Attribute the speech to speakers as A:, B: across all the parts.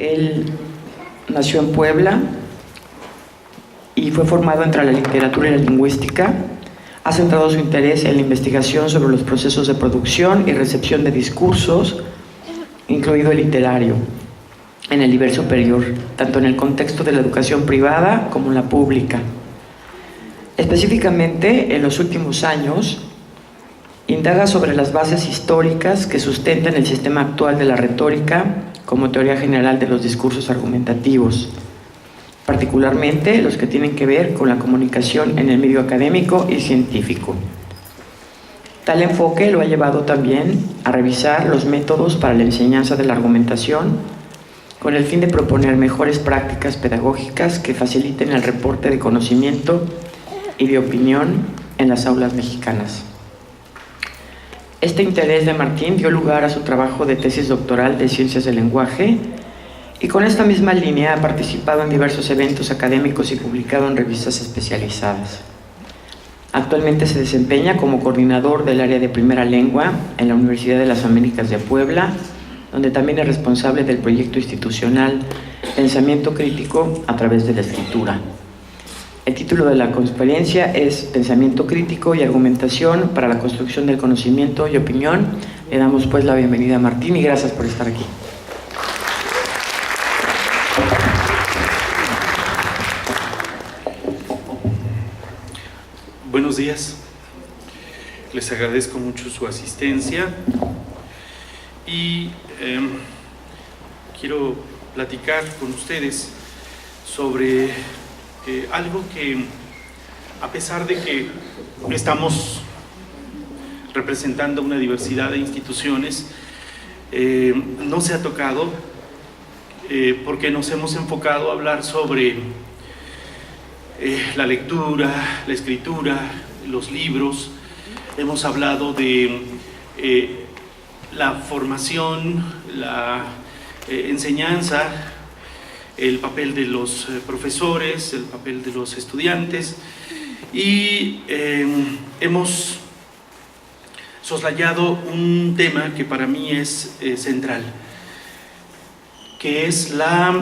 A: Él nació en Puebla y fue formado entre la literatura y la lingüística. Ha centrado su interés en la investigación sobre los procesos de producción y recepción de discursos, incluido el literario, en el nivel superior, tanto en el contexto de la educación privada como en la pública. Específicamente, en los últimos años, indaga sobre las bases históricas que sustentan el sistema actual de la retórica como teoría general de los discursos argumentativos, particularmente los que tienen que ver con la comunicación en el medio académico y científico. Tal enfoque lo ha llevado también a revisar los métodos para la enseñanza de la argumentación, con el fin de proponer mejores prácticas pedagógicas que faciliten el reporte de conocimiento y de opinión en las aulas mexicanas. Este interés de Martín dio lugar a su trabajo de tesis doctoral de Ciencias del Lenguaje, y con esta misma línea ha participado en diversos eventos académicos y publicado en revistas especializadas. Actualmente se desempeña como coordinador del área de primera lengua en la Universidad de las Américas de Puebla, donde también es responsable del proyecto institucional Pensamiento Crítico a través de la escritura. El título de la conferencia es Pensamiento Crítico y Argumentación para la Construcción del Conocimiento y Opinión. Le damos pues la bienvenida a Martín y gracias por estar aquí.
B: Buenos días, les agradezco mucho su asistencia y quiero platicar con ustedes sobre algo que, a pesar de que estamos representando una diversidad de instituciones, no se ha tocado porque nos hemos enfocado a hablar sobre la lectura, la escritura, los libros. Hemos hablado de la formación, la enseñanza, el papel de los profesores, el papel de los estudiantes, y hemos soslayado un tema que para mí es central, que es la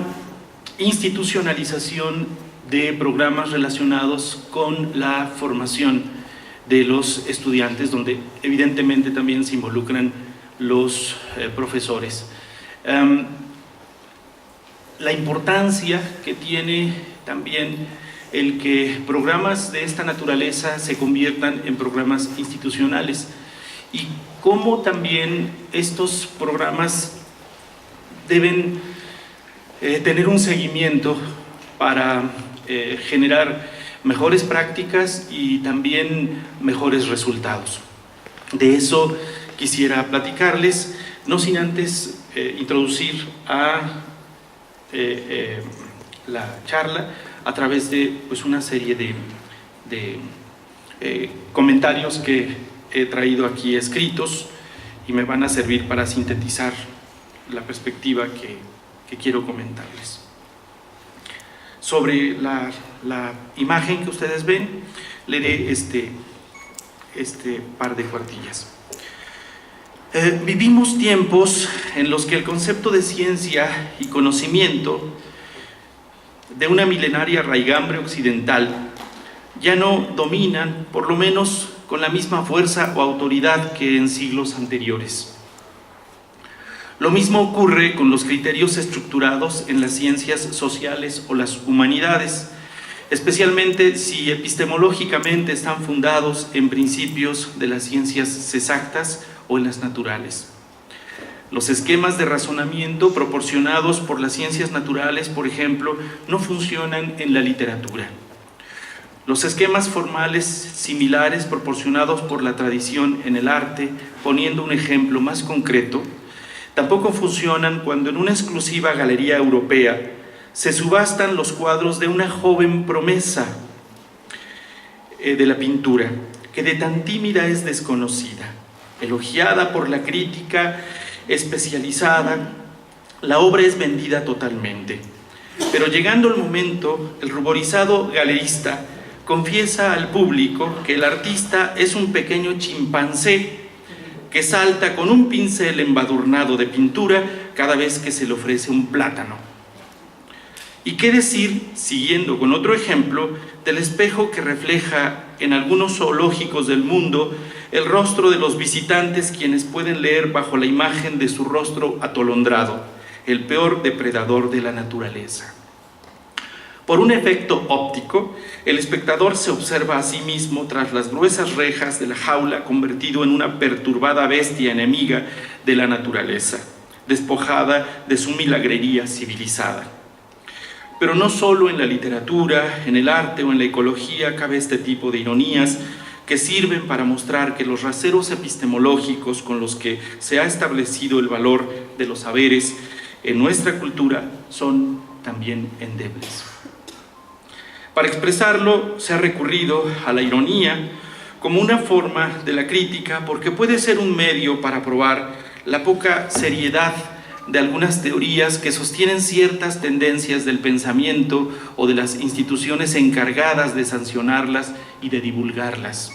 B: institucionalización de programas relacionados con la formación de los estudiantes, donde evidentemente también se involucran los profesores. La importancia que tiene también el que programas de esta naturaleza se conviertan en programas institucionales, y cómo también estos programas deben tener un seguimiento para generar mejores prácticas y también mejores resultados. De eso quisiera platicarles, no sin antes introducir a la charla a través de pues, una serie de comentarios que he traído aquí escritos y me van a servir para sintetizar la perspectiva que quiero comentarles. Sobre la imagen que ustedes ven, leeré este par de cuartillas. Vivimos tiempos en los que el concepto de ciencia y conocimiento de una milenaria raigambre occidental ya no dominan, por lo menos con la misma fuerza o autoridad que en siglos anteriores. Lo mismo ocurre con los criterios estructurados en las ciencias sociales o las humanidades, especialmente si epistemológicamente están fundados en principios de las ciencias exactas o en las naturales. Los esquemas de razonamiento proporcionados por las ciencias naturales, por ejemplo, no funcionan en la literatura. Los esquemas formales similares proporcionados por la tradición en el arte, poniendo un ejemplo más concreto, tampoco funcionan cuando en una exclusiva galería europea se subastan los cuadros de una joven promesa de la pintura, que de tan tímida es desconocida. Elogiada por la crítica especializada, la obra es vendida totalmente. Pero llegando el momento, el ruborizado galerista confiesa al público que el artista es un pequeño chimpancé que salta con un pincel embadurnado de pintura cada vez que se le ofrece un plátano. ¿Y qué decir, siguiendo con otro ejemplo, del espejo que refleja en algunos zoológicos del mundo el rostro de los visitantes, quienes pueden leer bajo la imagen de su rostro atolondrado, el peor depredador de la naturaleza? Por un efecto óptico, el espectador se observa a sí mismo tras las gruesas rejas de la jaula, convertido en una perturbada bestia enemiga de la naturaleza, despojada de su milagrería civilizada. Pero no solo en la literatura, en el arte o en la ecología cabe este tipo de ironías que sirven para mostrar que los raseros epistemológicos con los que se ha establecido el valor de los saberes en nuestra cultura son también endebles. Para expresarlo se ha recurrido a la ironía como una forma de la crítica, porque puede ser un medio para probar la poca seriedad de algunas teorías que sostienen ciertas tendencias del pensamiento o de las instituciones encargadas de sancionarlas y de divulgarlas.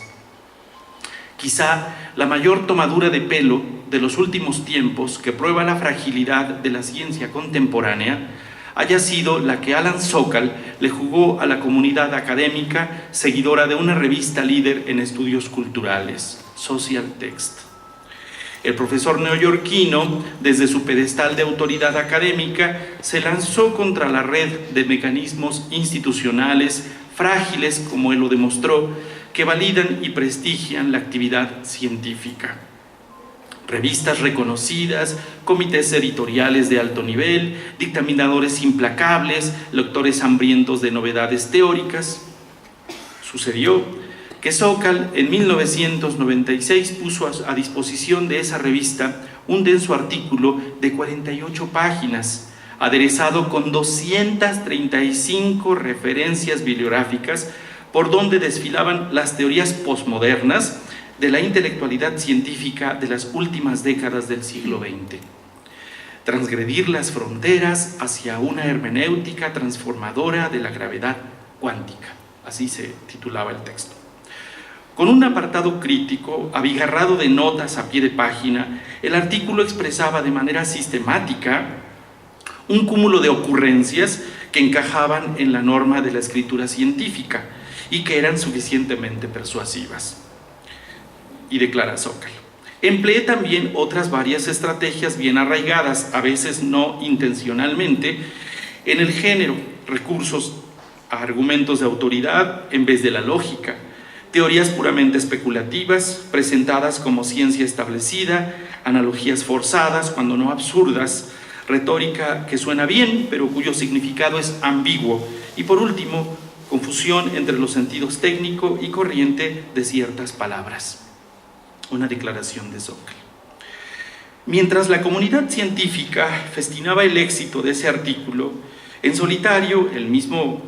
B: Quizá la mayor tomadura de pelo de los últimos tiempos, que prueba la fragilidad de la ciencia contemporánea, haya sido la que Alan Sokal le jugó a la comunidad académica seguidora de una revista líder en estudios culturales, Social Text. El profesor neoyorquino, desde su pedestal de autoridad académica, se lanzó contra la red de mecanismos institucionales frágiles, como él lo demostró, que validan y prestigian la actividad científica. Revistas reconocidas, comités editoriales de alto nivel, dictaminadores implacables, lectores hambrientos de novedades teóricas. Sucedió que Sokal en 1996 puso a disposición de esa revista un denso artículo de 48 páginas, aderezado con 235 referencias bibliográficas, por donde desfilaban las teorías posmodernas de la intelectualidad científica de las últimas décadas del siglo XX. Transgredir las fronteras hacia una hermenéutica transformadora de la gravedad cuántica, así se titulaba el texto. Con un apartado crítico, abigarrado de notas a pie de página, el artículo expresaba de manera sistemática un cúmulo de ocurrencias que encajaban en la norma de la escritura científica y que eran suficientemente persuasivas. Y declara Sokal: empleé también otras varias estrategias bien arraigadas, a veces no intencionalmente, en el género, recursos a argumentos de autoridad en vez de la lógica, teorías puramente especulativas, presentadas como ciencia establecida, analogías forzadas, cuando no absurdas, retórica que suena bien, pero cuyo significado es ambiguo, y por último, confusión entre los sentidos técnico y corriente de ciertas palabras. Una declaración de Sokal. Mientras la comunidad científica festinaba el éxito de ese artículo, en solitario, el mismo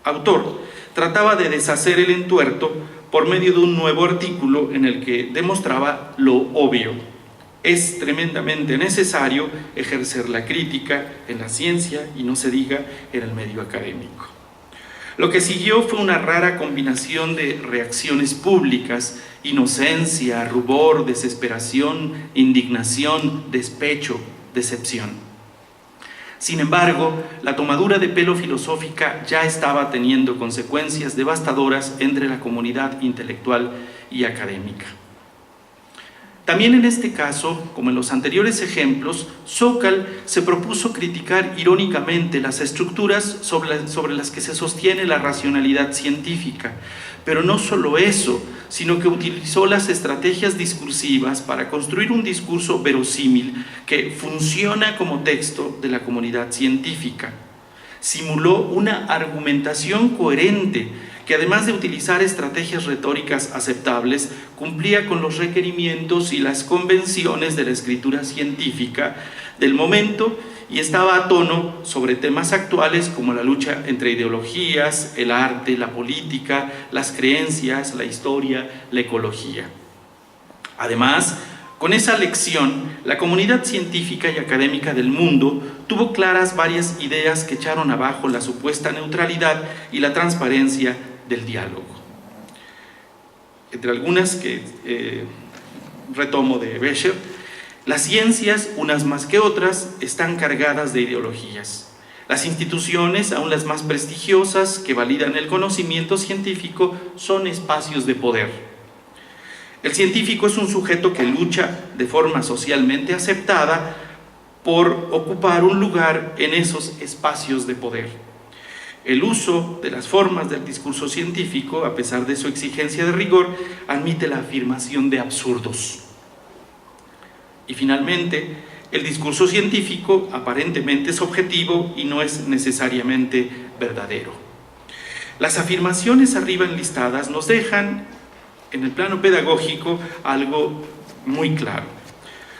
B: autor trataba de deshacer el entuerto por medio de un nuevo artículo en el que demostraba lo obvio: es tremendamente necesario ejercer la crítica en la ciencia y no se diga en el medio académico. Lo que siguió fue una rara combinación de reacciones públicas: inocencia, rubor, desesperación, indignación, despecho, decepción. Sin embargo, la tomadura de pelo filosófica ya estaba teniendo consecuencias devastadoras entre la comunidad intelectual y académica. También en este caso, como en los anteriores ejemplos, Sokal se propuso criticar irónicamente las estructuras sobre las que se sostiene la racionalidad científica, pero no solo eso, sino que utilizó las estrategias discursivas para construir un discurso verosímil que funciona como texto de la comunidad científica. Simuló una argumentación coherente que, además de utilizar estrategias retóricas aceptables, cumplía con los requerimientos y las convenciones de la escritura científica del momento y estaba a tono sobre temas actuales como la lucha entre ideologías, el arte, la política, las creencias, la historia, la ecología. Además, con esa lección, la comunidad científica y académica del mundo tuvo claras varias ideas que echaron abajo la supuesta neutralidad y la transparencia del diálogo. Entre algunas que retomo de Becher, las ciencias, unas más que otras, están cargadas de ideologías. Las instituciones, aun las más prestigiosas, que validan el conocimiento científico, son espacios de poder. El científico es un sujeto que lucha de forma socialmente aceptada por ocupar un lugar en esos espacios de poder. El uso de las formas del discurso científico, a pesar de su exigencia de rigor, admite la afirmación de absurdos. Y finalmente, el discurso científico aparentemente es objetivo y no es necesariamente verdadero. Las afirmaciones arriba enlistadas nos dejan, en el plano pedagógico, algo muy claro.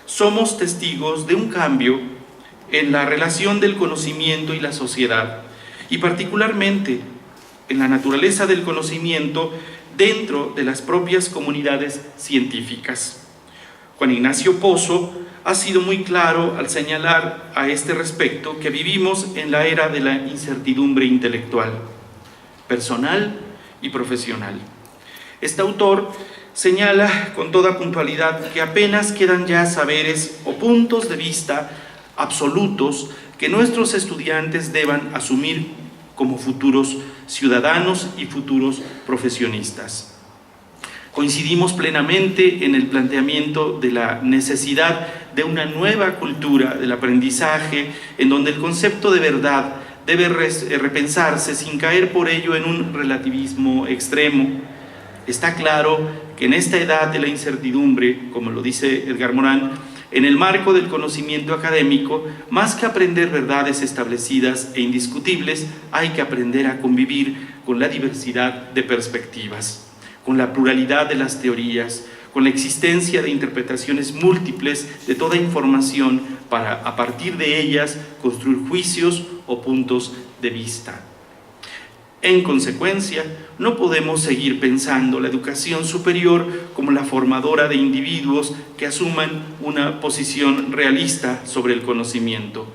B: Somos testigos de un cambio en la relación del conocimiento y la sociedad, y particularmente en la naturaleza del conocimiento dentro de las propias comunidades científicas. Juan Ignacio Pozo ha sido muy claro al señalar a este respecto que vivimos en la era de la incertidumbre intelectual, personal y profesional. Este autor señala con toda puntualidad que apenas quedan ya saberes o puntos de vista absolutos que nuestros estudiantes deban asumir como futuros ciudadanos y futuros profesionistas. Coincidimos plenamente en el planteamiento de la necesidad de una nueva cultura del aprendizaje, en donde el concepto de verdad debe repensarse sin caer por ello en un relativismo extremo. Está claro que en esta edad de la incertidumbre, como lo dice Edgar Morin, en el marco del conocimiento académico, más que aprender verdades establecidas e indiscutibles, hay que aprender a convivir con la diversidad de perspectivas, con la pluralidad de las teorías, con la existencia de interpretaciones múltiples de toda información para, a partir de ellas, construir juicios o puntos de vista. En consecuencia, no podemos seguir pensando la educación superior como la formadora de individuos que asuman una posición realista sobre el conocimiento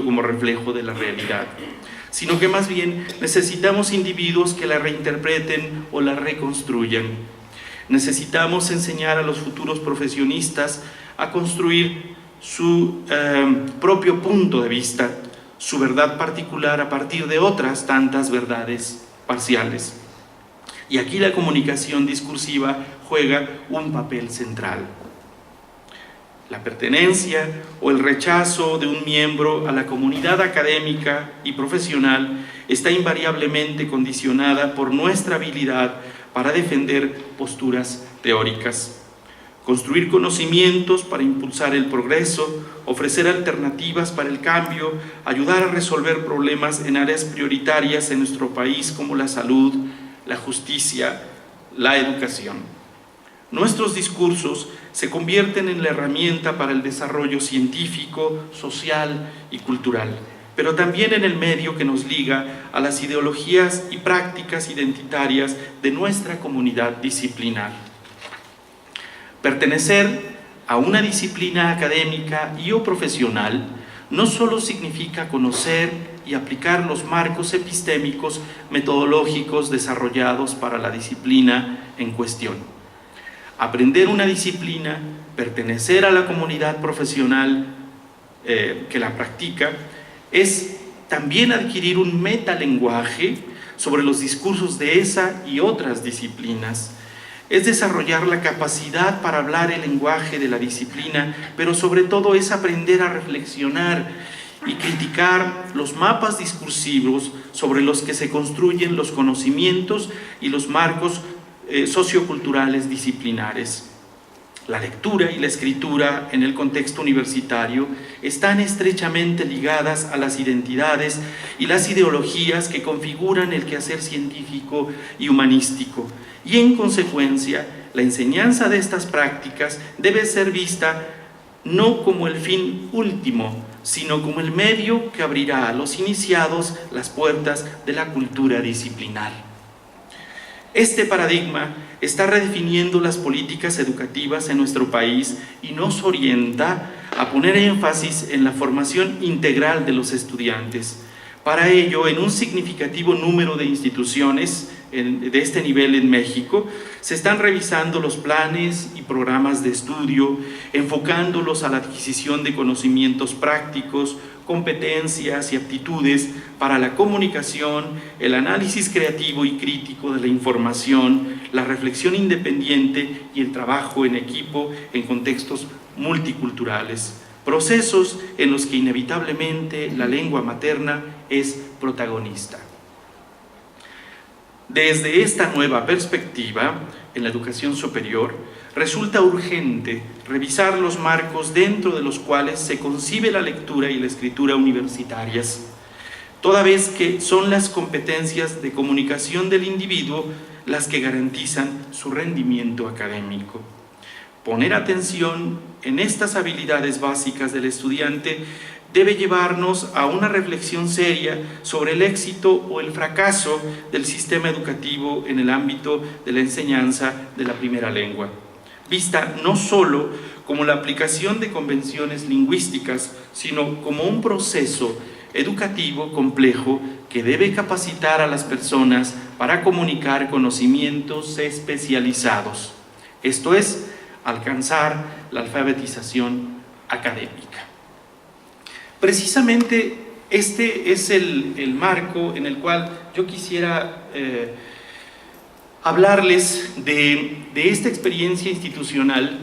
B: como reflejo de la realidad, sino que más bien necesitamos individuos que la reinterpreten o la reconstruyan. Necesitamos enseñar a los futuros profesionistas a construir su propio punto de vista, su verdad particular a partir de otras tantas verdades parciales. Y aquí la comunicación discursiva juega un papel central. La pertenencia o el rechazo de un miembro a la comunidad académica y profesional está invariablemente condicionada por nuestra habilidad para defender posturas teóricas. Construir conocimientos para impulsar el progreso, ofrecer alternativas para el cambio, ayudar a resolver problemas en áreas prioritarias en nuestro país como la salud, la justicia, la educación. Nuestros discursos se convierten en la herramienta para el desarrollo científico, social y cultural, pero también en el medio que nos liga a las ideologías y prácticas identitarias de nuestra comunidad disciplinar. Pertenecer a una disciplina académica y o profesional no solo significa conocer y aplicar los marcos epistémicos metodológicos desarrollados para la disciplina en cuestión. Aprender una disciplina, pertenecer a la comunidad profesional que la practica, es también adquirir un metalenguaje sobre los discursos de esa y otras disciplinas. Es desarrollar la capacidad para hablar el lenguaje de la disciplina, pero sobre todo es aprender a reflexionar y criticar los mapas discursivos sobre los que se construyen los conocimientos y los marcos socioculturales disciplinares. La lectura y la escritura en el contexto universitario están estrechamente ligadas a las identidades y las ideologías que configuran el quehacer científico y humanístico, y en consecuencia, la enseñanza de estas prácticas debe ser vista no como el fin último, sino como el medio que abrirá a los iniciados las puertas de la cultura disciplinar. Este paradigma está redefiniendo las políticas educativas en nuestro país y nos orienta a poner énfasis en la formación integral de los estudiantes. Para ello, en un significativo número de instituciones de este nivel en México. Se están revisando los planes y programas de estudio, enfocándolos a la adquisición de conocimientos prácticos, competencias y aptitudes para la comunicación, el análisis creativo y crítico de la información, la reflexión independiente y el trabajo en equipo en contextos multiculturales, procesos en los que inevitablemente la lengua materna es protagonista. Desde esta nueva perspectiva, en la educación superior, resulta urgente revisar los marcos dentro de los cuales se concibe la lectura y la escritura universitarias, toda vez que son las competencias de comunicación del individuo las que garantizan su rendimiento académico. Poner atención en estas habilidades básicas del estudiante debe llevarnos a una reflexión seria sobre el éxito o el fracaso del sistema educativo en el ámbito de la enseñanza de la primera lengua, vista no solo como la aplicación de convenciones lingüísticas, sino como un proceso educativo complejo que debe capacitar a las personas para comunicar conocimientos especializados, esto es, alcanzar la alfabetización académica. Precisamente este es el marco en el cual yo quisiera hablarles de esta experiencia institucional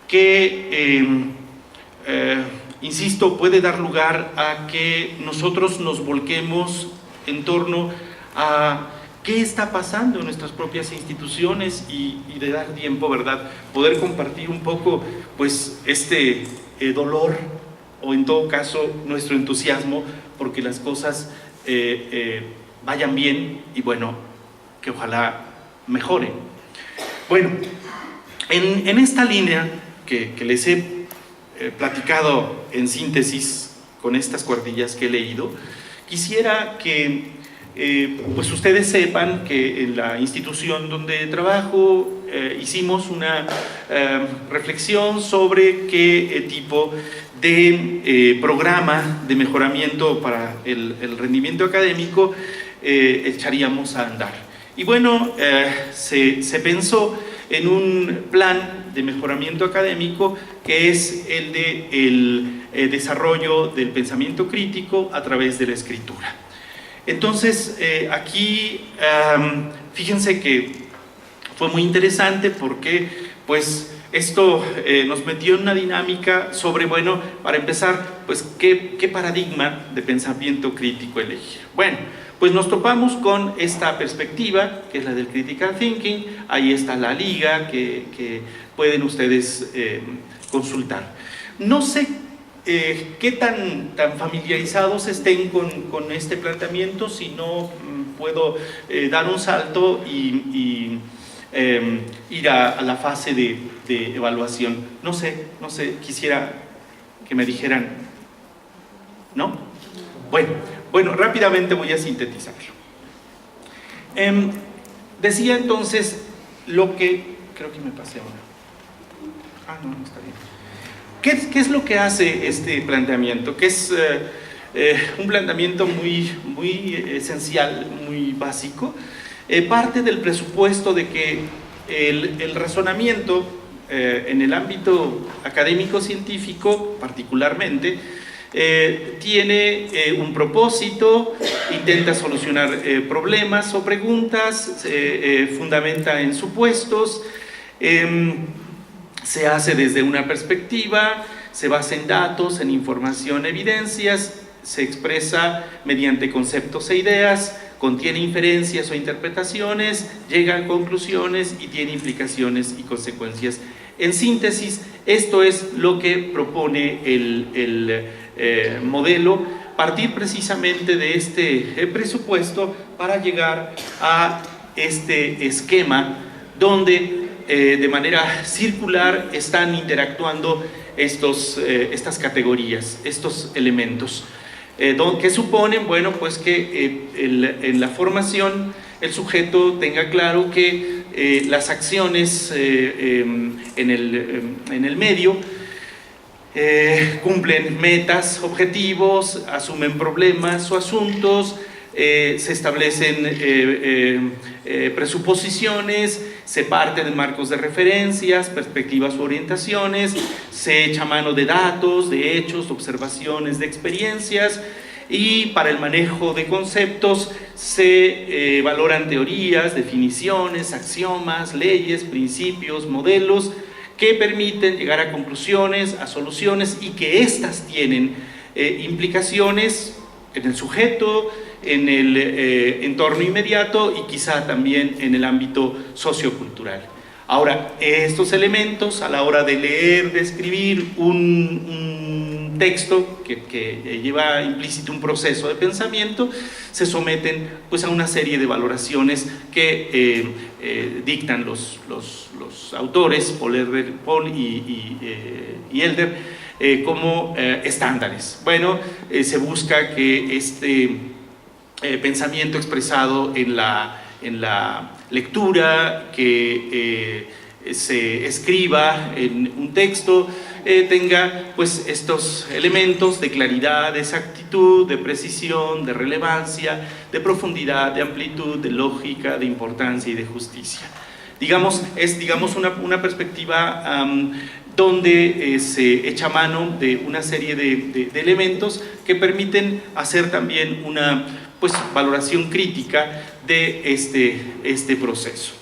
B: que, insisto, puede dar lugar a que nosotros nos volquemos en torno a qué está pasando en nuestras propias instituciones y de dar tiempo, ¿verdad?, poder compartir un poco pues este dolor o en todo caso nuestro entusiasmo porque las cosas vayan bien y bueno, que ojalá mejoren. Bueno, en esta línea que les he platicado en síntesis con estas cuartillas que he leído, quisiera que pues ustedes sepan que en la institución donde trabajo hicimos una reflexión sobre qué tipo de programa de mejoramiento para el rendimiento académico echaríamos a andar. Y bueno, se pensó en un plan de mejoramiento académico que es el de desarrollo del pensamiento crítico a través de la escritura. Entonces, aquí, fíjense que fue muy interesante porque, pues, esto nos metió en una dinámica sobre, bueno, para empezar, pues, ¿qué paradigma de pensamiento crítico elegir? Bueno, pues nos topamos con esta perspectiva, que es la del critical thinking. Ahí está la liga que pueden ustedes consultar. No sé qué tan familiarizados estén con este planteamiento, si no puedo dar un salto y ir a la fase de evaluación. No sé, quisiera que me dijeran, ¿no? Bueno, rápidamente voy a sintetizarlo. Decía entonces lo que, creo que me pasé ahora. No está bien. ¿Qué es lo que hace este planteamiento? Que es un planteamiento muy esencial, muy básico. Parte del presupuesto de que el razonamiento en el ámbito académico-científico, particularmente, tiene un propósito, intenta solucionar problemas o preguntas, fundamenta en supuestos, se hace desde una perspectiva, se basa en datos, en información, evidencias, se expresa mediante conceptos e ideas, contiene inferencias o interpretaciones, llega a conclusiones y tiene implicaciones y consecuencias. En síntesis, esto es lo que propone el modelo, partir precisamente de este presupuesto para llegar a este esquema donde de manera circular están interactuando estas categorías, estos elementos, que suponen, bueno, pues que en la formación el sujeto tenga claro que las acciones en el medio cumplen metas, objetivos, asumen problemas o asuntos, se establecen presuposiciones, se parte de marcos de referencias, perspectivas u orientaciones, se echa mano de datos, de hechos, de observaciones, de experiencias, y para el manejo de conceptos se valoran teorías, definiciones, axiomas, leyes, principios, modelos que permiten llegar a conclusiones, a soluciones, y que éstas tienen implicaciones en el sujeto, en el entorno inmediato y quizá también en el ámbito sociocultural. Ahora, estos elementos a la hora de leer, de escribir un texto que lleva implícito un proceso de pensamiento, se someten pues a una serie de valoraciones que dictan los autores, Paul y Elder, como estándares. Bueno, se busca que este pensamiento expresado en la lectura, que se escriba en un texto, tenga pues estos elementos de claridad, de exactitud, de precisión, de relevancia, de profundidad, de amplitud, de lógica, de importancia y de justicia. Es una perspectiva donde se echa mano de una serie de elementos que permiten hacer también una valoración crítica de este proceso.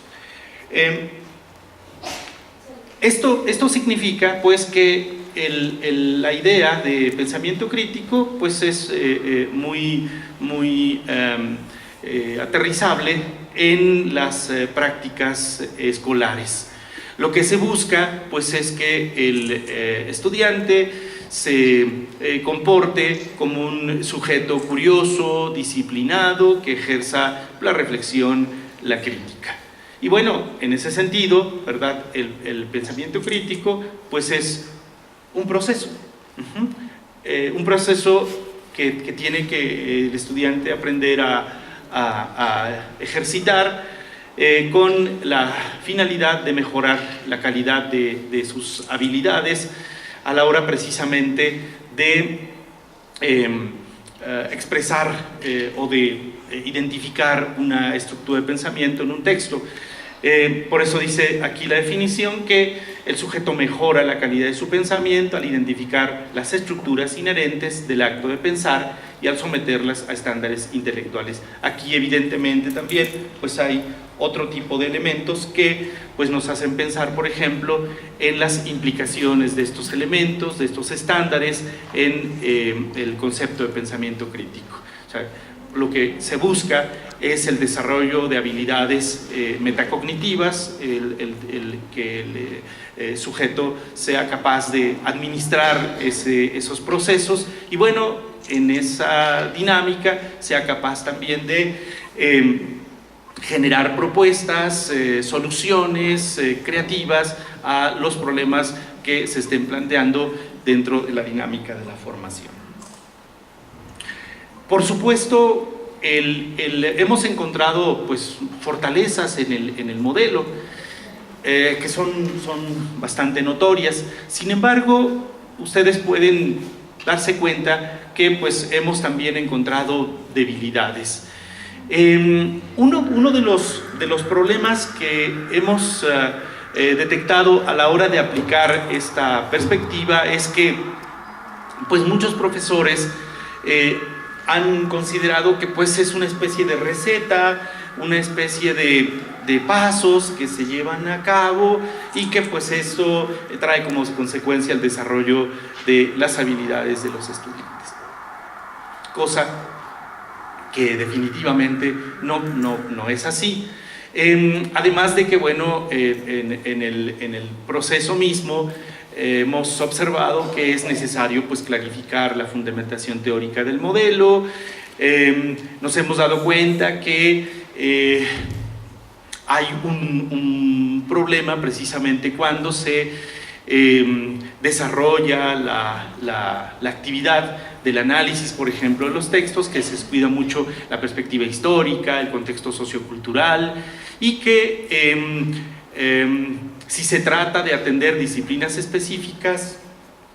B: Esto significa pues que la idea de pensamiento crítico pues es muy aterrizable en las prácticas escolares. Lo que se busca pues es que el estudiante se comporte como un sujeto curioso, disciplinado, que ejerza la reflexión, la crítica. Y bueno, en ese sentido, ¿verdad? El pensamiento crítico pues es un proceso, un proceso que tiene que el estudiante aprender a ejercitar con la finalidad de mejorar la calidad de sus habilidades a la hora precisamente de expresar o de identificar una estructura de pensamiento en un texto. Por eso dice aquí la definición que el sujeto mejora la calidad de su pensamiento al identificar las estructuras inherentes del acto de pensar y al someterlas a estándares intelectuales. Aquí evidentemente también pues hay otro tipo de elementos que pues nos hacen pensar, por ejemplo, en las implicaciones de estos elementos, de estos estándares en el concepto de pensamiento crítico. O sea, lo que se busca es el desarrollo de habilidades metacognitivas, que el sujeto sea capaz de administrar esos procesos y bueno, en esa dinámica sea capaz también de generar propuestas, soluciones creativas a los problemas que se estén planteando dentro de la dinámica de la formación. Por supuesto, hemos encontrado pues, fortalezas en el modelo que son bastante notorias. Sin embargo, ustedes pueden darse cuenta que pues, hemos también encontrado debilidades. Uno de los problemas que hemos detectado a la hora de aplicar esta perspectiva es que pues, muchos profesores han considerado que pues, es una especie de receta, una especie de pasos que se llevan a cabo y que pues eso trae como consecuencia el desarrollo de las habilidades de los estudiantes. Cosa que definitivamente no es así. Además de que, bueno, en el proceso mismo hemos observado que es necesario pues, clarificar la fundamentación teórica del modelo. Nos hemos dado cuenta que hay un problema precisamente cuando se desarrolla la actividad del análisis, por ejemplo, de los textos, que se descuida mucho la perspectiva histórica, el contexto sociocultural, y que si se trata de atender disciplinas específicas,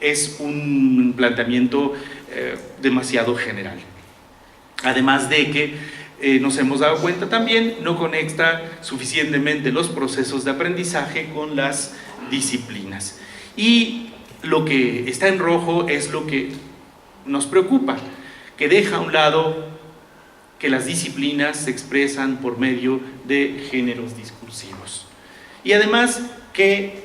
B: es un planteamiento demasiado general. Además de que nos hemos dado cuenta también, no conecta suficientemente los procesos de aprendizaje con las disciplinas. Y lo que está en rojo es lo que nos preocupa, que deja a un lado que las disciplinas se expresan por medio de géneros discursivos. Y además que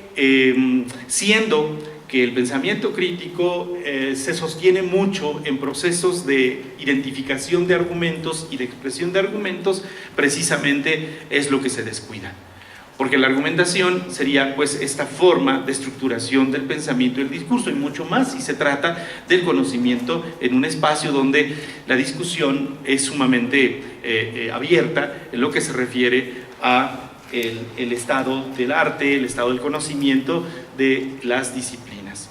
B: siendo que el pensamiento crítico se sostiene mucho en procesos de identificación de argumentos y de expresión de argumentos, precisamente es lo que se descuida. Porque la argumentación sería pues esta forma de estructuración del pensamiento y el discurso, y mucho más si se trata del conocimiento en un espacio donde la discusión es sumamente abierta en lo que se refiere a el estado del arte, el estado del conocimiento de las disciplinas.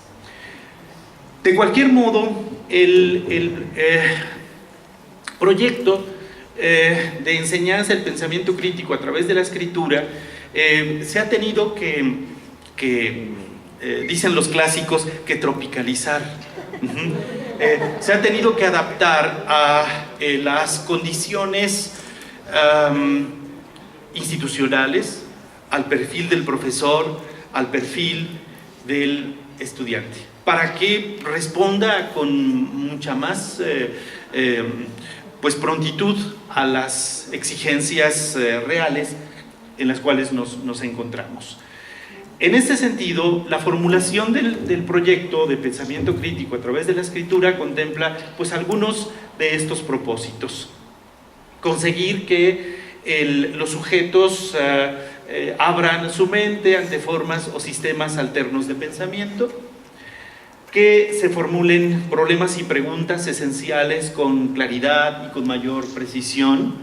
B: De cualquier modo, el proyecto de enseñanza del pensamiento crítico a través de la escritura se ha tenido que dicen los clásicos, que tropicalizar. Se ha tenido que adaptar a las condiciones institucionales, al perfil del profesor, al perfil del estudiante, para que responda con mucha más pues prontitud a las exigencias reales en las cuales nos encontramos. En este sentido, la formulación del proyecto de pensamiento crítico a través de la escritura contempla pues algunos de estos propósitos. Conseguir que los sujetos abran su mente ante formas o sistemas alternos de pensamiento, que se formulen problemas y preguntas esenciales con claridad y con mayor precisión,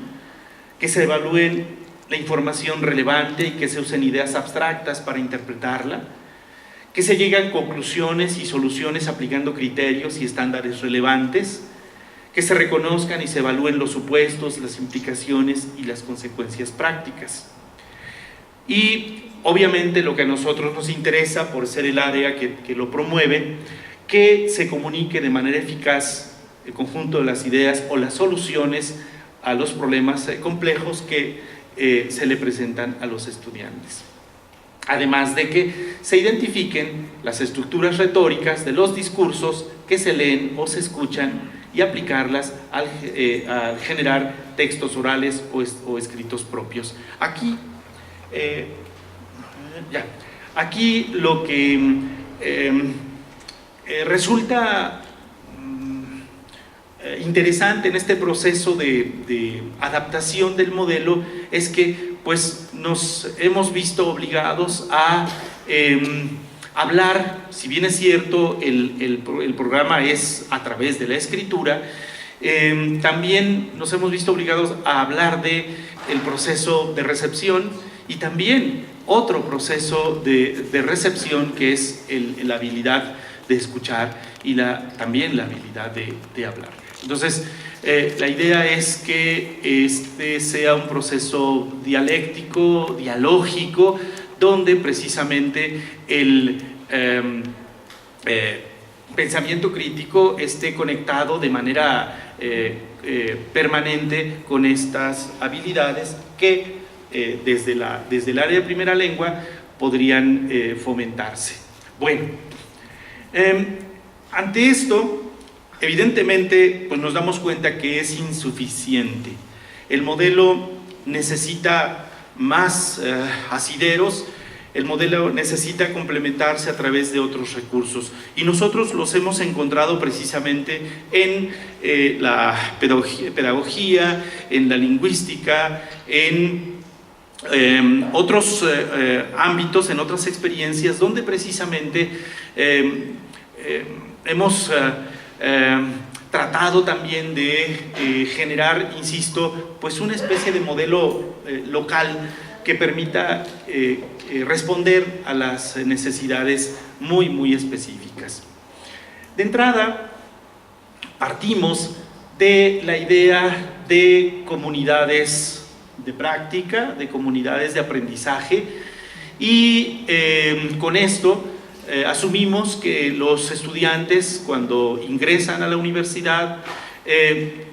B: que se evalúen la información relevante y que se usen ideas abstractas para interpretarla, que se lleguen a conclusiones y soluciones aplicando criterios y estándares relevantes, que se reconozcan y se evalúen los supuestos, las implicaciones y las consecuencias prácticas. Y obviamente lo que a nosotros nos interesa, por ser el área que lo promueve, que se comunique de manera eficaz el conjunto de las ideas o las soluciones a los problemas complejos que se le presentan a los estudiantes. Además de que se identifiquen las estructuras retóricas de los discursos que se leen o se escuchan y aplicarlas al generar textos orales o escritos propios. Aquí lo que resulta interesante en este proceso de adaptación del modelo es que pues nos hemos visto obligados a hablar, si bien es cierto el programa es a través de la escritura, también nos hemos visto obligados a hablar del proceso de recepción y también otro proceso de recepción que es la habilidad de escuchar y también la habilidad de hablar. Entonces, la idea es que este sea un proceso dialéctico, dialógico, donde precisamente el pensamiento crítico esté conectado de manera permanente con estas habilidades que desde el área de primera lengua podrían fomentarse. Bueno, ante esto, evidentemente, pues nos damos cuenta que es insuficiente. El modelo necesita más asideros, el modelo necesita complementarse a través de otros recursos y nosotros los hemos encontrado precisamente en la pedagogía, en la lingüística, en otros ámbitos, en otras experiencias donde precisamente hemos tratado también de generar, insisto, pues una especie de modelo local que permita responder a las necesidades muy específicas. De entrada, partimos de la idea de comunidades de práctica, de comunidades de aprendizaje y con esto asumimos que los estudiantes cuando ingresan a la universidad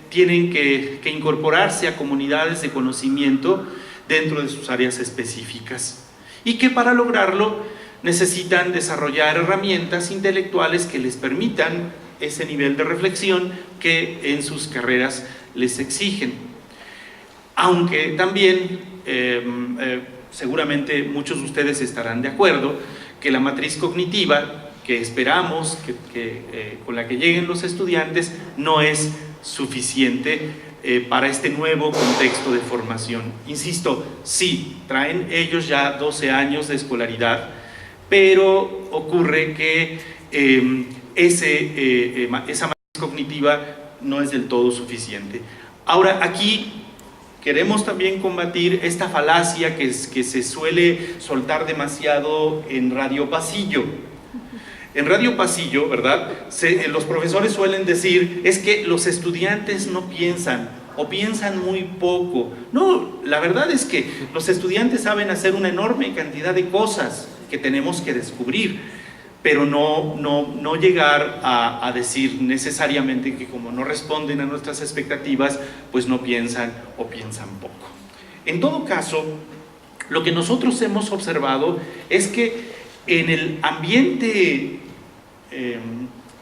B: tienen que incorporarse a comunidades de conocimiento dentro de sus áreas específicas y que para lograrlo necesitan desarrollar herramientas intelectuales que les permitan ese nivel de reflexión que en sus carreras les exigen. Aunque también, seguramente muchos de ustedes estarán de acuerdo, que la matriz cognitiva que esperamos con la que lleguen los estudiantes no es suficiente para este nuevo contexto de formación. Insisto, sí, traen ellos ya 12 años de escolaridad, pero ocurre que esa matriz cognitiva no es del todo suficiente. Ahora, aquí queremos también combatir esta falacia que se suele soltar demasiado en Radio Pasillo. En Radio Pasillo, ¿verdad? Los profesores suelen decir, es que los estudiantes no piensan, o piensan muy poco. No, la verdad es que los estudiantes saben hacer una enorme cantidad de cosas que tenemos que descubrir, pero no llegar a decir necesariamente que como no responden a nuestras expectativas, pues no piensan o piensan poco. En todo caso, lo que nosotros hemos observado es que en el ambiente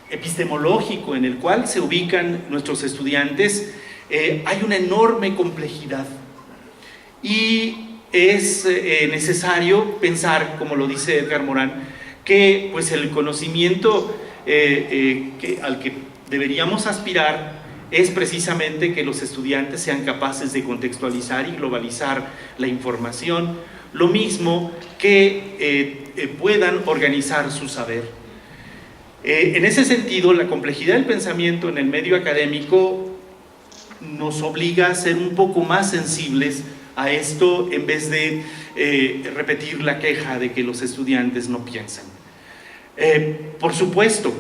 B: epistemológico en el cual se ubican nuestros estudiantes, hay una enorme complejidad y es necesario pensar, como lo dice Edgar Morán, que pues el conocimiento al que deberíamos aspirar es precisamente que los estudiantes sean capaces de contextualizar y globalizar la información, lo mismo que puedan organizar su saber. En ese sentido, la complejidad del pensamiento en el medio académico nos obliga a ser un poco más sensibles a esto en vez de repetir la queja de que los estudiantes no piensan. Por supuesto,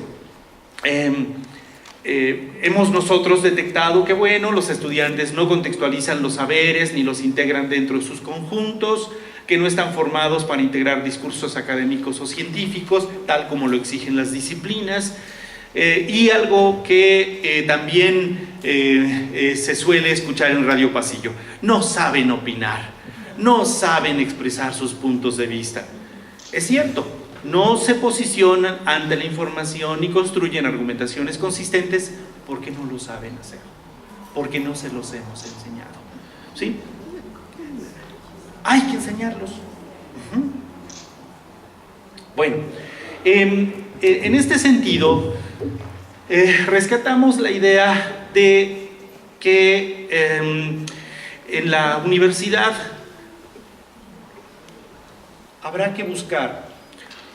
B: hemos nosotros detectado que, bueno, los estudiantes no contextualizan los saberes ni los integran dentro de sus conjuntos, que no están formados para integrar discursos académicos o científicos, tal como lo exigen las disciplinas, y algo que también se suele escuchar en Radio Pasillo: no saben opinar, no saben expresar sus puntos de vista. Es cierto, no se posicionan ante la información ni construyen argumentaciones consistentes porque no lo saben hacer, porque no se los hemos enseñado, ¿sí? Hay que enseñarlos. Bueno, en este sentido, rescatamos la idea de que en la universidad habrá que buscar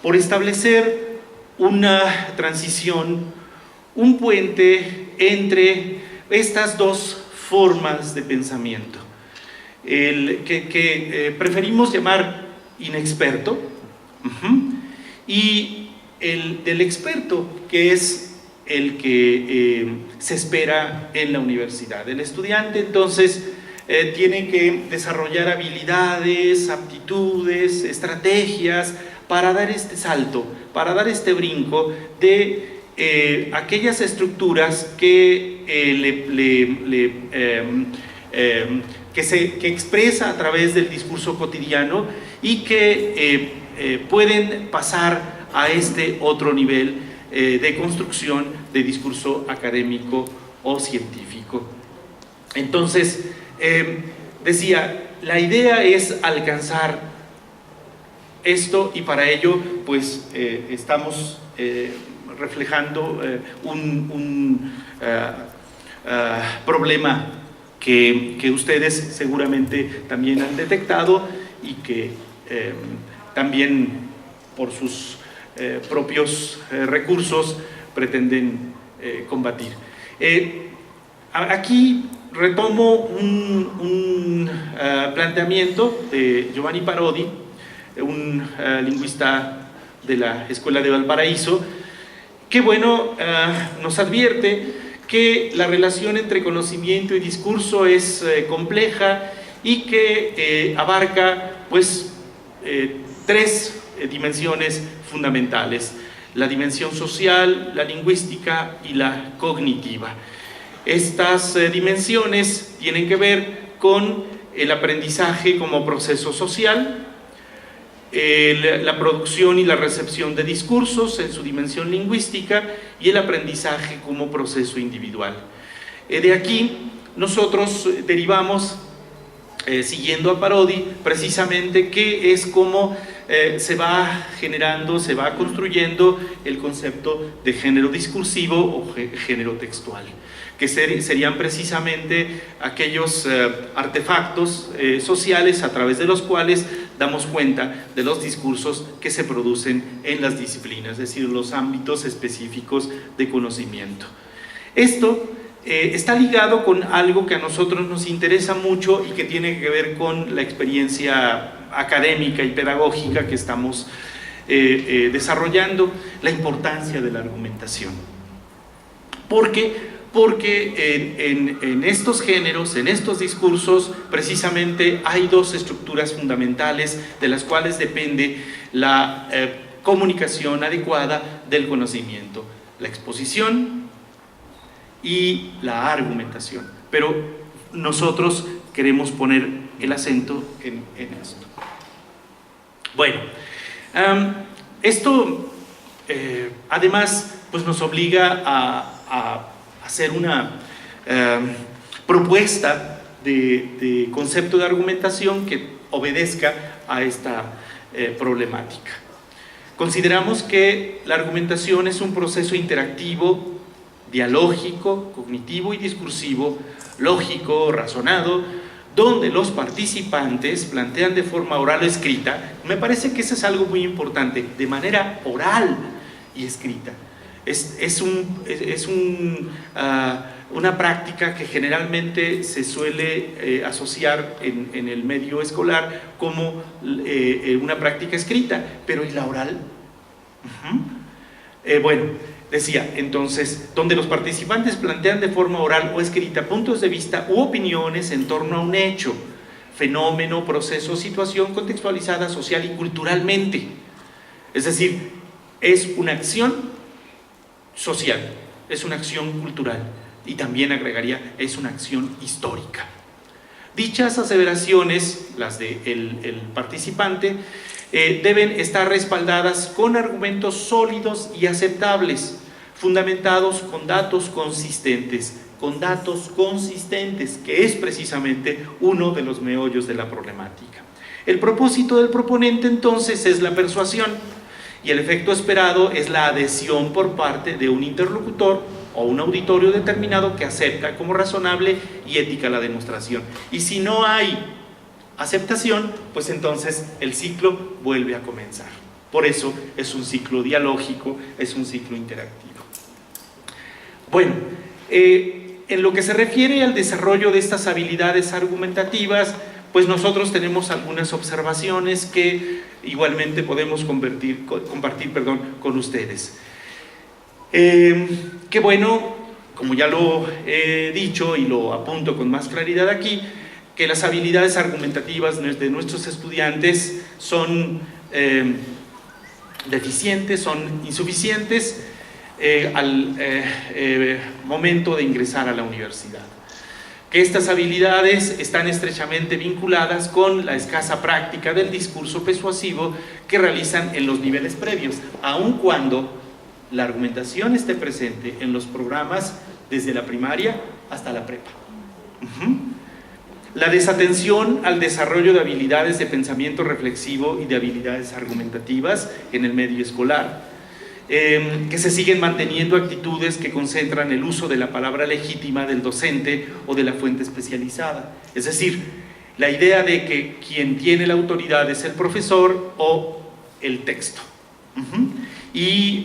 B: por establecer una transición, un puente entre estas dos formas de pensamiento. El que preferimos llamar inexperto, y el del experto, que es el que se espera en la universidad. El estudiante entonces tiene que desarrollar habilidades, aptitudes, estrategias para dar este salto, para dar este brinco de aquellas estructuras que que expresa a través del discurso cotidiano y que pueden pasar a este otro nivel de construcción de discurso académico o científico. Entonces, decía, la idea es alcanzar esto, y para ello pues estamos reflejando un problema que ustedes seguramente también han detectado y que también por sus propios recursos pretenden combatir. Aquí retomo un planteamiento de Giovanni Parodi, un lingüista de la Escuela de Valparaíso, que bueno, nos advierte que la relación entre conocimiento y discurso es compleja y que abarca pues tres dimensiones fundamentales: la dimensión social, la lingüística y la cognitiva. Estas dimensiones tienen que ver con el aprendizaje como proceso social, la producción y la recepción de discursos en su dimensión lingüística y el aprendizaje como proceso individual. De aquí nosotros derivamos, siguiendo a Parodi, precisamente que es como se va generando, se va construyendo el concepto de género discursivo o género textual, que serían precisamente aquellos artefactos sociales a través de los cuales damos cuenta de los discursos que se producen en las disciplinas, es decir, los ámbitos específicos de conocimiento. Esto está ligado con algo que a nosotros nos interesa mucho y que tiene que ver con la experiencia académica y pedagógica que estamos desarrollando, la importancia de la argumentación. Porque en estos géneros, en estos discursos, precisamente hay dos estructuras fundamentales de las cuales depende la comunicación adecuada del conocimiento: la exposición y la argumentación. Pero nosotros queremos poner el acento en esto. Bueno, esto además pues nos obliga a hacer una propuesta de concepto de argumentación que obedezca a esta problemática. Consideramos que la argumentación es un proceso interactivo, dialógico, cognitivo y discursivo, lógico, razonado, donde los participantes plantean de forma oral o escrita. Me parece que eso es algo muy importante, de manera oral y escrita. Es una práctica que generalmente se suele asociar en el medio escolar como una práctica escrita, pero ¿y la oral? Bueno, decía, entonces, donde los participantes plantean de forma oral o escrita puntos de vista u opiniones en torno a un hecho, fenómeno, proceso, situación contextualizada social y culturalmente. Es decir, es una acción social, es una acción cultural y también agregaría, es una acción histórica. Dichas aseveraciones, las del participante, deben estar respaldadas con argumentos sólidos y aceptables, fundamentados con datos consistentes, que es precisamente uno de los meollos de la problemática. El propósito del proponente entonces es la persuasión, y el efecto esperado es la adhesión por parte de un interlocutor o un auditorio determinado que acepta como razonable y ética la demostración. Y si no hay aceptación, pues entonces el ciclo vuelve a comenzar. Por eso es un ciclo dialógico, es un ciclo interactivo. Bueno, en lo que se refiere al desarrollo de estas habilidades argumentativas, pues nosotros tenemos algunas observaciones que igualmente podemos compartir con ustedes. Qué bueno, como ya lo he dicho y lo apunto con más claridad aquí, que las habilidades argumentativas de nuestros estudiantes son deficientes, son insuficientes al momento de ingresar a la universidad. Que estas habilidades están estrechamente vinculadas con la escasa práctica del discurso persuasivo que realizan en los niveles previos, aun cuando la argumentación esté presente en los programas desde la primaria hasta la prepa. La desatención al desarrollo de habilidades de pensamiento reflexivo y de habilidades argumentativas en el medio escolar, que se siguen manteniendo actitudes que concentran el uso de la palabra legítima del docente o de la fuente especializada. Es decir, la idea de que quien tiene la autoridad es el profesor o el texto. Y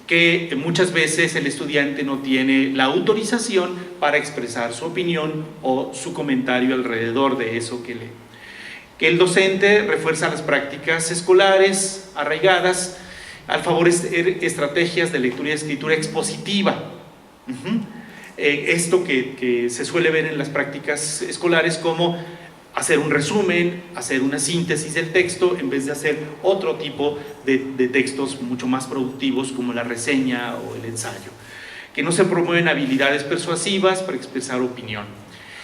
B: que muchas veces el estudiante no tiene la autorización para expresar su opinión o su comentario alrededor de eso que lee. Que el docente refuerza las prácticas escolares arraigadas al favorecer estrategias de lectura y escritura expositiva. Esto que se suele ver en las prácticas escolares como hacer un resumen, hacer una síntesis del texto en vez de hacer otro tipo de textos mucho más productivos como la reseña o el ensayo. que no se promueven habilidades persuasivas para expresar opinión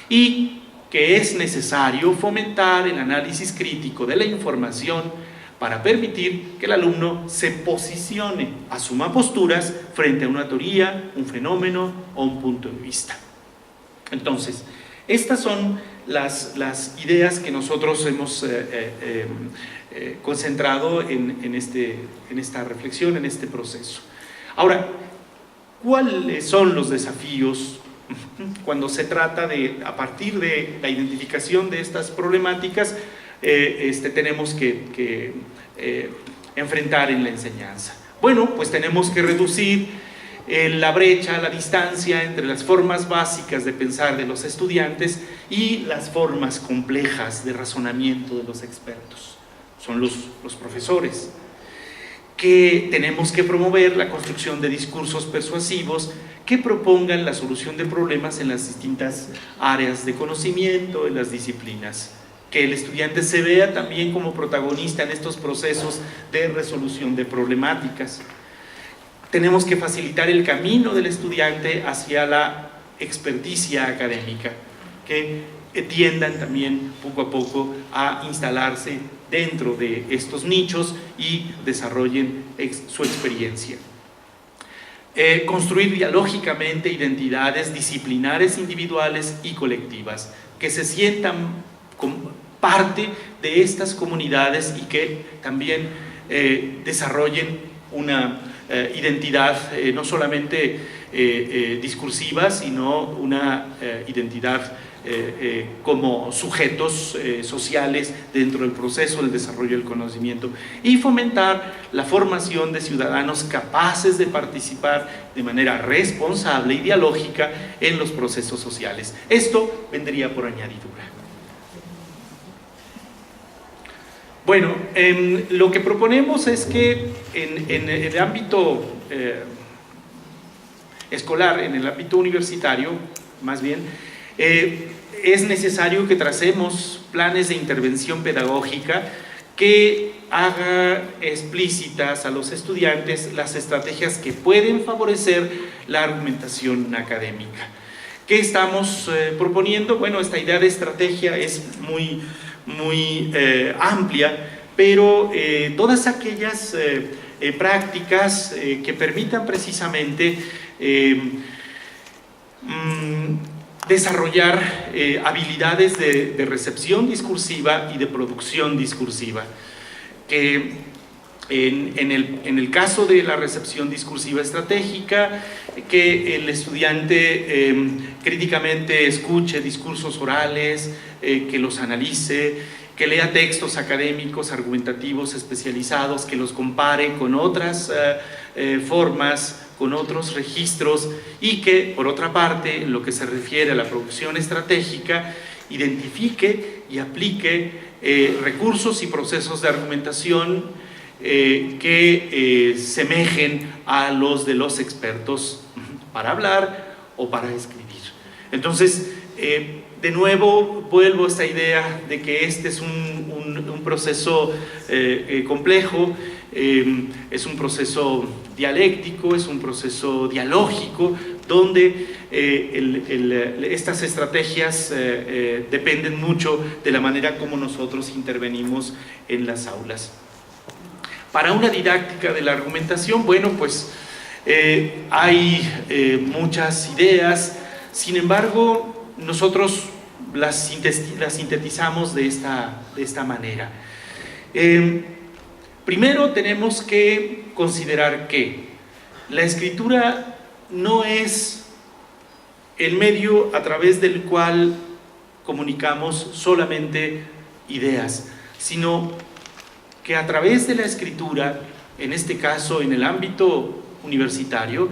B: y que es necesario fomentar el análisis crítico de la información para permitir que el alumno se posicione, asuma posturas frente a una teoría, un fenómeno o un punto de vista. Entonces, estas son las ideas que nosotros hemos concentrado en esta reflexión, en este proceso. Ahora, ¿cuáles son los desafíos cuando se trata de, a partir de la identificación de estas problemáticas, tenemos que enfrentar en la enseñanza? Bueno, pues tenemos que reducir la brecha, la distancia entre las formas básicas de pensar de los estudiantes y las formas complejas de razonamiento de los expertos. Son los profesores, que tenemos que promover la construcción de discursos persuasivos que propongan la solución de problemas en las distintas áreas de conocimiento, en las disciplinas. Que el estudiante se vea también como protagonista en estos procesos de resolución de problemáticas. Tenemos que facilitar el camino del estudiante hacia la experticia académica, que tiendan también poco a poco a instalarse dentro de estos nichos y desarrollen su experiencia. Construir dialógicamente identidades disciplinares individuales y colectivas, que se sientan como parte de estas comunidades y que también desarrollen una identidad no solamente discursiva, sino una identidad como sujetos sociales dentro del proceso del desarrollo del conocimiento, y fomentar la formación de ciudadanos capaces de participar de manera responsable y dialógica en los procesos sociales. Esto vendría por añadidura. Bueno, lo que proponemos es que en el ámbito escolar, en el ámbito universitario, más bien, es necesario que tracemos planes de intervención pedagógica que haga explícitas a los estudiantes las estrategias que pueden favorecer la argumentación académica. ¿Qué estamos proponiendo? Bueno, esta idea de estrategia es muy amplia, pero todas aquellas prácticas que permitan precisamente desarrollar habilidades de recepción discursiva y de producción discursiva, que en el caso de la recepción discursiva estratégica, que el estudiante críticamente escuche discursos orales, que los analice, que lea textos académicos, argumentativos, especializados, que los compare con otras formas, con otros registros, y que, por otra parte, en lo que se refiere a la producción estratégica, identifique y aplique recursos y procesos de argumentación que semejen a los de los expertos para hablar o para escribir. Entonces, de nuevo vuelvo a esta idea de que este es un proceso complejo, es un proceso dialéctico, es un proceso dialógico, donde estas estrategias dependen mucho de la manera como nosotros intervenimos en las aulas. Para una didáctica de la argumentación, bueno, pues hay muchas ideas, sin embargo, nosotros las sintetizamos de esta manera. Primero tenemos que considerar que la escritura no es el medio a través del cual comunicamos solamente ideas, sino que a través de la escritura, en este caso en el ámbito universitario,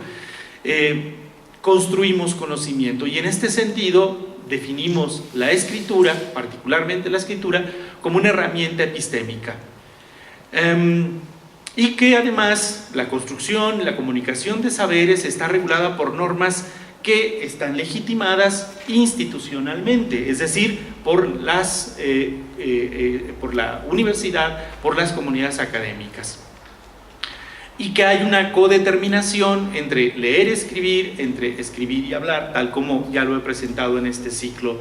B: construimos conocimiento, y en este sentido definimos la escritura, particularmente la escritura, como una herramienta epistémica. Y que además la construcción, la comunicación de saberes está regulada por normas que están legitimadas institucionalmente, es decir, por la universidad, por las comunidades académicas. y que hay una codeterminación entre leer, escribir, entre escribir y hablar, tal como ya lo he presentado en este ciclo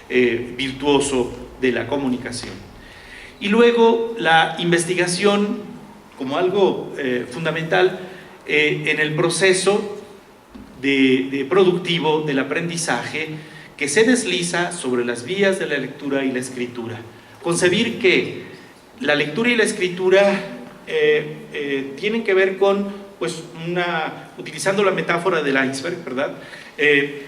B: virtuoso de la comunicación. Y luego la investigación como algo fundamental en el proceso de productivo del aprendizaje que se desliza sobre las vías de la lectura y la escritura. Concebir que la lectura y la escritura tienen que ver con, pues, utilizando la metáfora del iceberg, ¿verdad?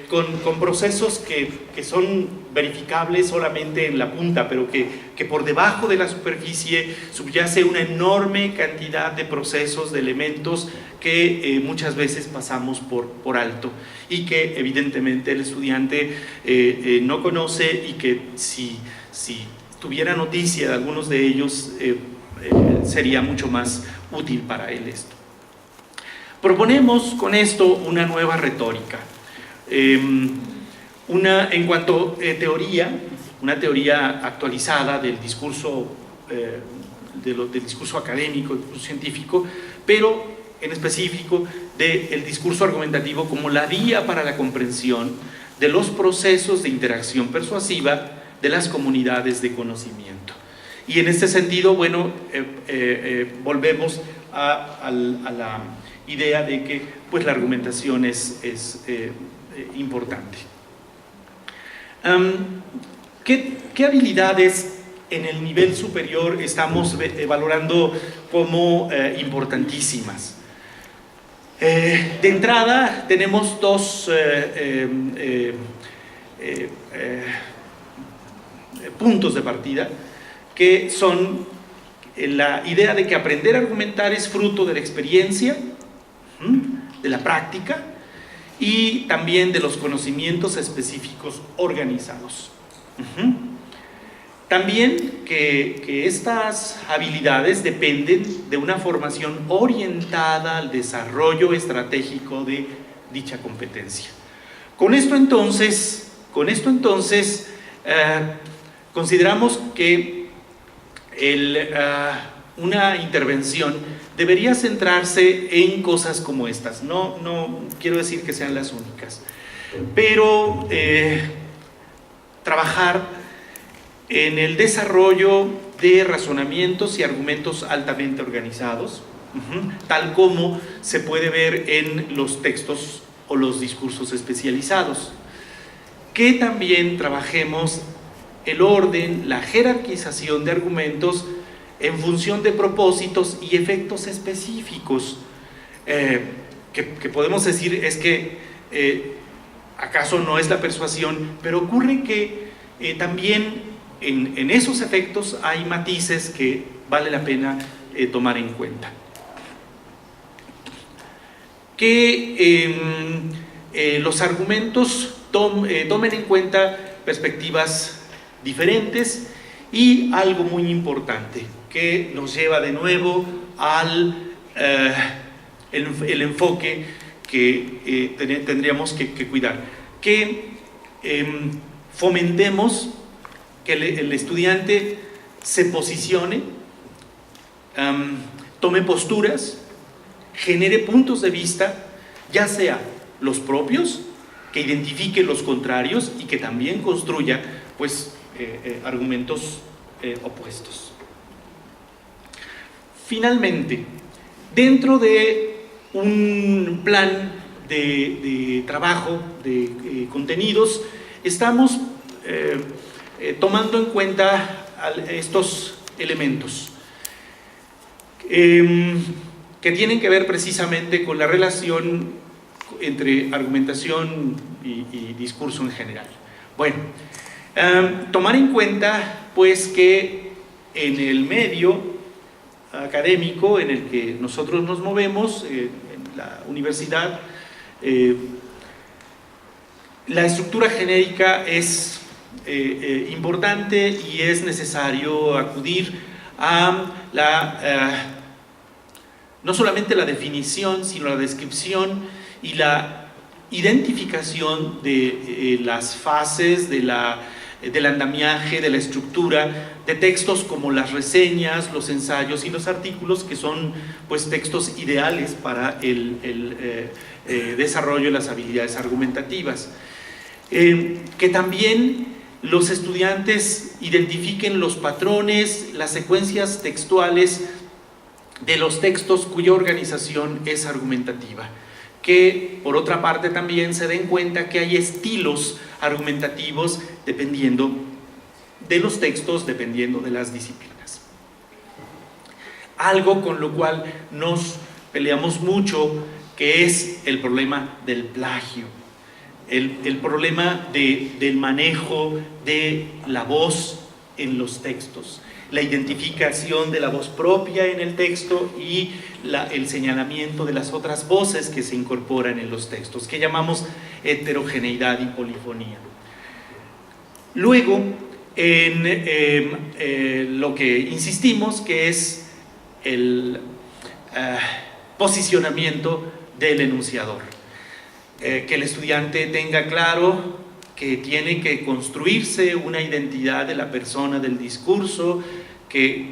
B: Con procesos que son verificables solamente en la punta, pero que por debajo de la superficie subyace una enorme cantidad de procesos, de elementos que muchas veces pasamos por alto y que evidentemente el estudiante no conoce, y que si tuviera noticia de algunos de ellos sería mucho más útil para él esto. Proponemos con esto una nueva retórica. En cuanto a teoría, una teoría actualizada del discurso, del discurso académico, del discurso científico, pero en específico del discurso argumentativo como la vía para la comprensión de los procesos de interacción persuasiva de las comunidades de conocimiento. Y en este sentido, bueno, volvemos a la idea de que, pues, la argumentación es importante. ¿Qué habilidades en el nivel superior estamos valorando como importantísimas? De entrada tenemos dos puntos de partida, que son la idea de que aprender a argumentar es fruto de la experiencia, de la práctica, y también de los conocimientos específicos organizados. También que estas habilidades dependen de una formación orientada al desarrollo estratégico de dicha competencia. Con esto entonces consideramos que una intervención debería centrarse en cosas como estas. No quiero decir que sean las únicas, pero trabajar en el desarrollo de razonamientos y argumentos altamente organizados, tal como se puede ver en los textos o los discursos especializados. Que también trabajemos el orden, la jerarquización de argumentos en función de propósitos y efectos específicos, que podemos decir es que acaso no es la persuasión, pero ocurre que también en esos efectos hay matices que vale la pena tomar en cuenta. Que los argumentos tomen en cuenta perspectivas diferentes, y algo muy importante que nos lleva de nuevo al el enfoque que tendríamos que cuidar, que fomentemos que el estudiante se posicione, tome posturas, genere puntos de vista, ya sea los propios, que identifique los contrarios y que también construya, pues, argumentos opuestos. Finalmente, dentro de un plan de trabajo de contenidos, estamos tomando en cuenta estos elementos que tienen que ver precisamente con la relación entre argumentación y discurso en general. Bueno, tomar en cuenta, pues, que en el medio académico en el que nosotros nos movemos, en la universidad, la estructura genérica es importante, y es necesario acudir a no solamente la definición, sino la descripción y la identificación de las fases de la del andamiaje, de la estructura de textos como las reseñas, los ensayos y los artículos, que son pues textos ideales para el desarrollo de las habilidades argumentativas. Que también los estudiantes identifiquen los patrones, las secuencias textuales de los textos cuya organización es argumentativa. Que por otra parte también se den cuenta que hay estilos argumentativos dependiendo de los textos, dependiendo de las disciplinas. Algo con lo cual nos peleamos mucho, que es el problema del plagio, el problema del manejo de la voz en los textos, la identificación de la voz propia en el texto y el señalamiento de las otras voces que se incorporan en los textos, que llamamos heterogeneidad y polifonía. Luego, en lo que insistimos, que es el posicionamiento del enunciador. Que el estudiante tenga claro que tiene que construirse una identidad de la persona del discurso, que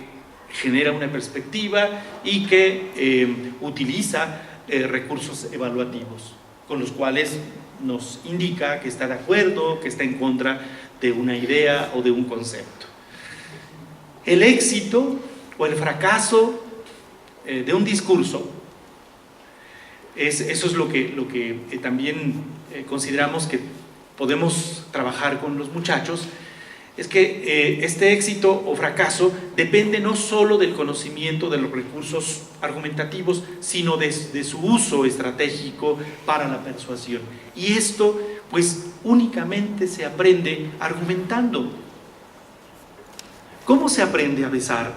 B: genera una perspectiva y que utiliza recursos evaluativos, con los cuales nos indica que está de acuerdo, que está en contra de una idea o de un concepto. El éxito o el fracaso de un discurso, eso es lo que también consideramos que podemos trabajar con los muchachos, es que este éxito o fracaso depende no solo del conocimiento de los recursos argumentativos, sino de su uso estratégico para la persuasión. Y esto, pues, únicamente se aprende argumentando. ¿Cómo se aprende a besar?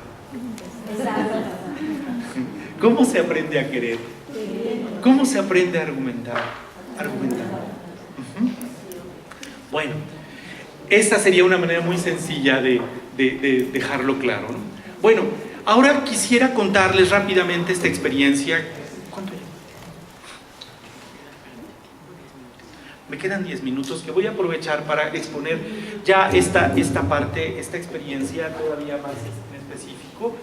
B: ¿Cómo se aprende a querer? ¿Cómo se aprende a argumentar? Argumentando. Bueno, esta sería una manera muy sencilla de dejarlo claro, ¿no? Bueno, ahora quisiera contarles rápidamente esta experiencia. ¿Cuánto? Me quedan 10 minutos que voy a aprovechar para exponer ya esta parte, esta experiencia todavía más en específico,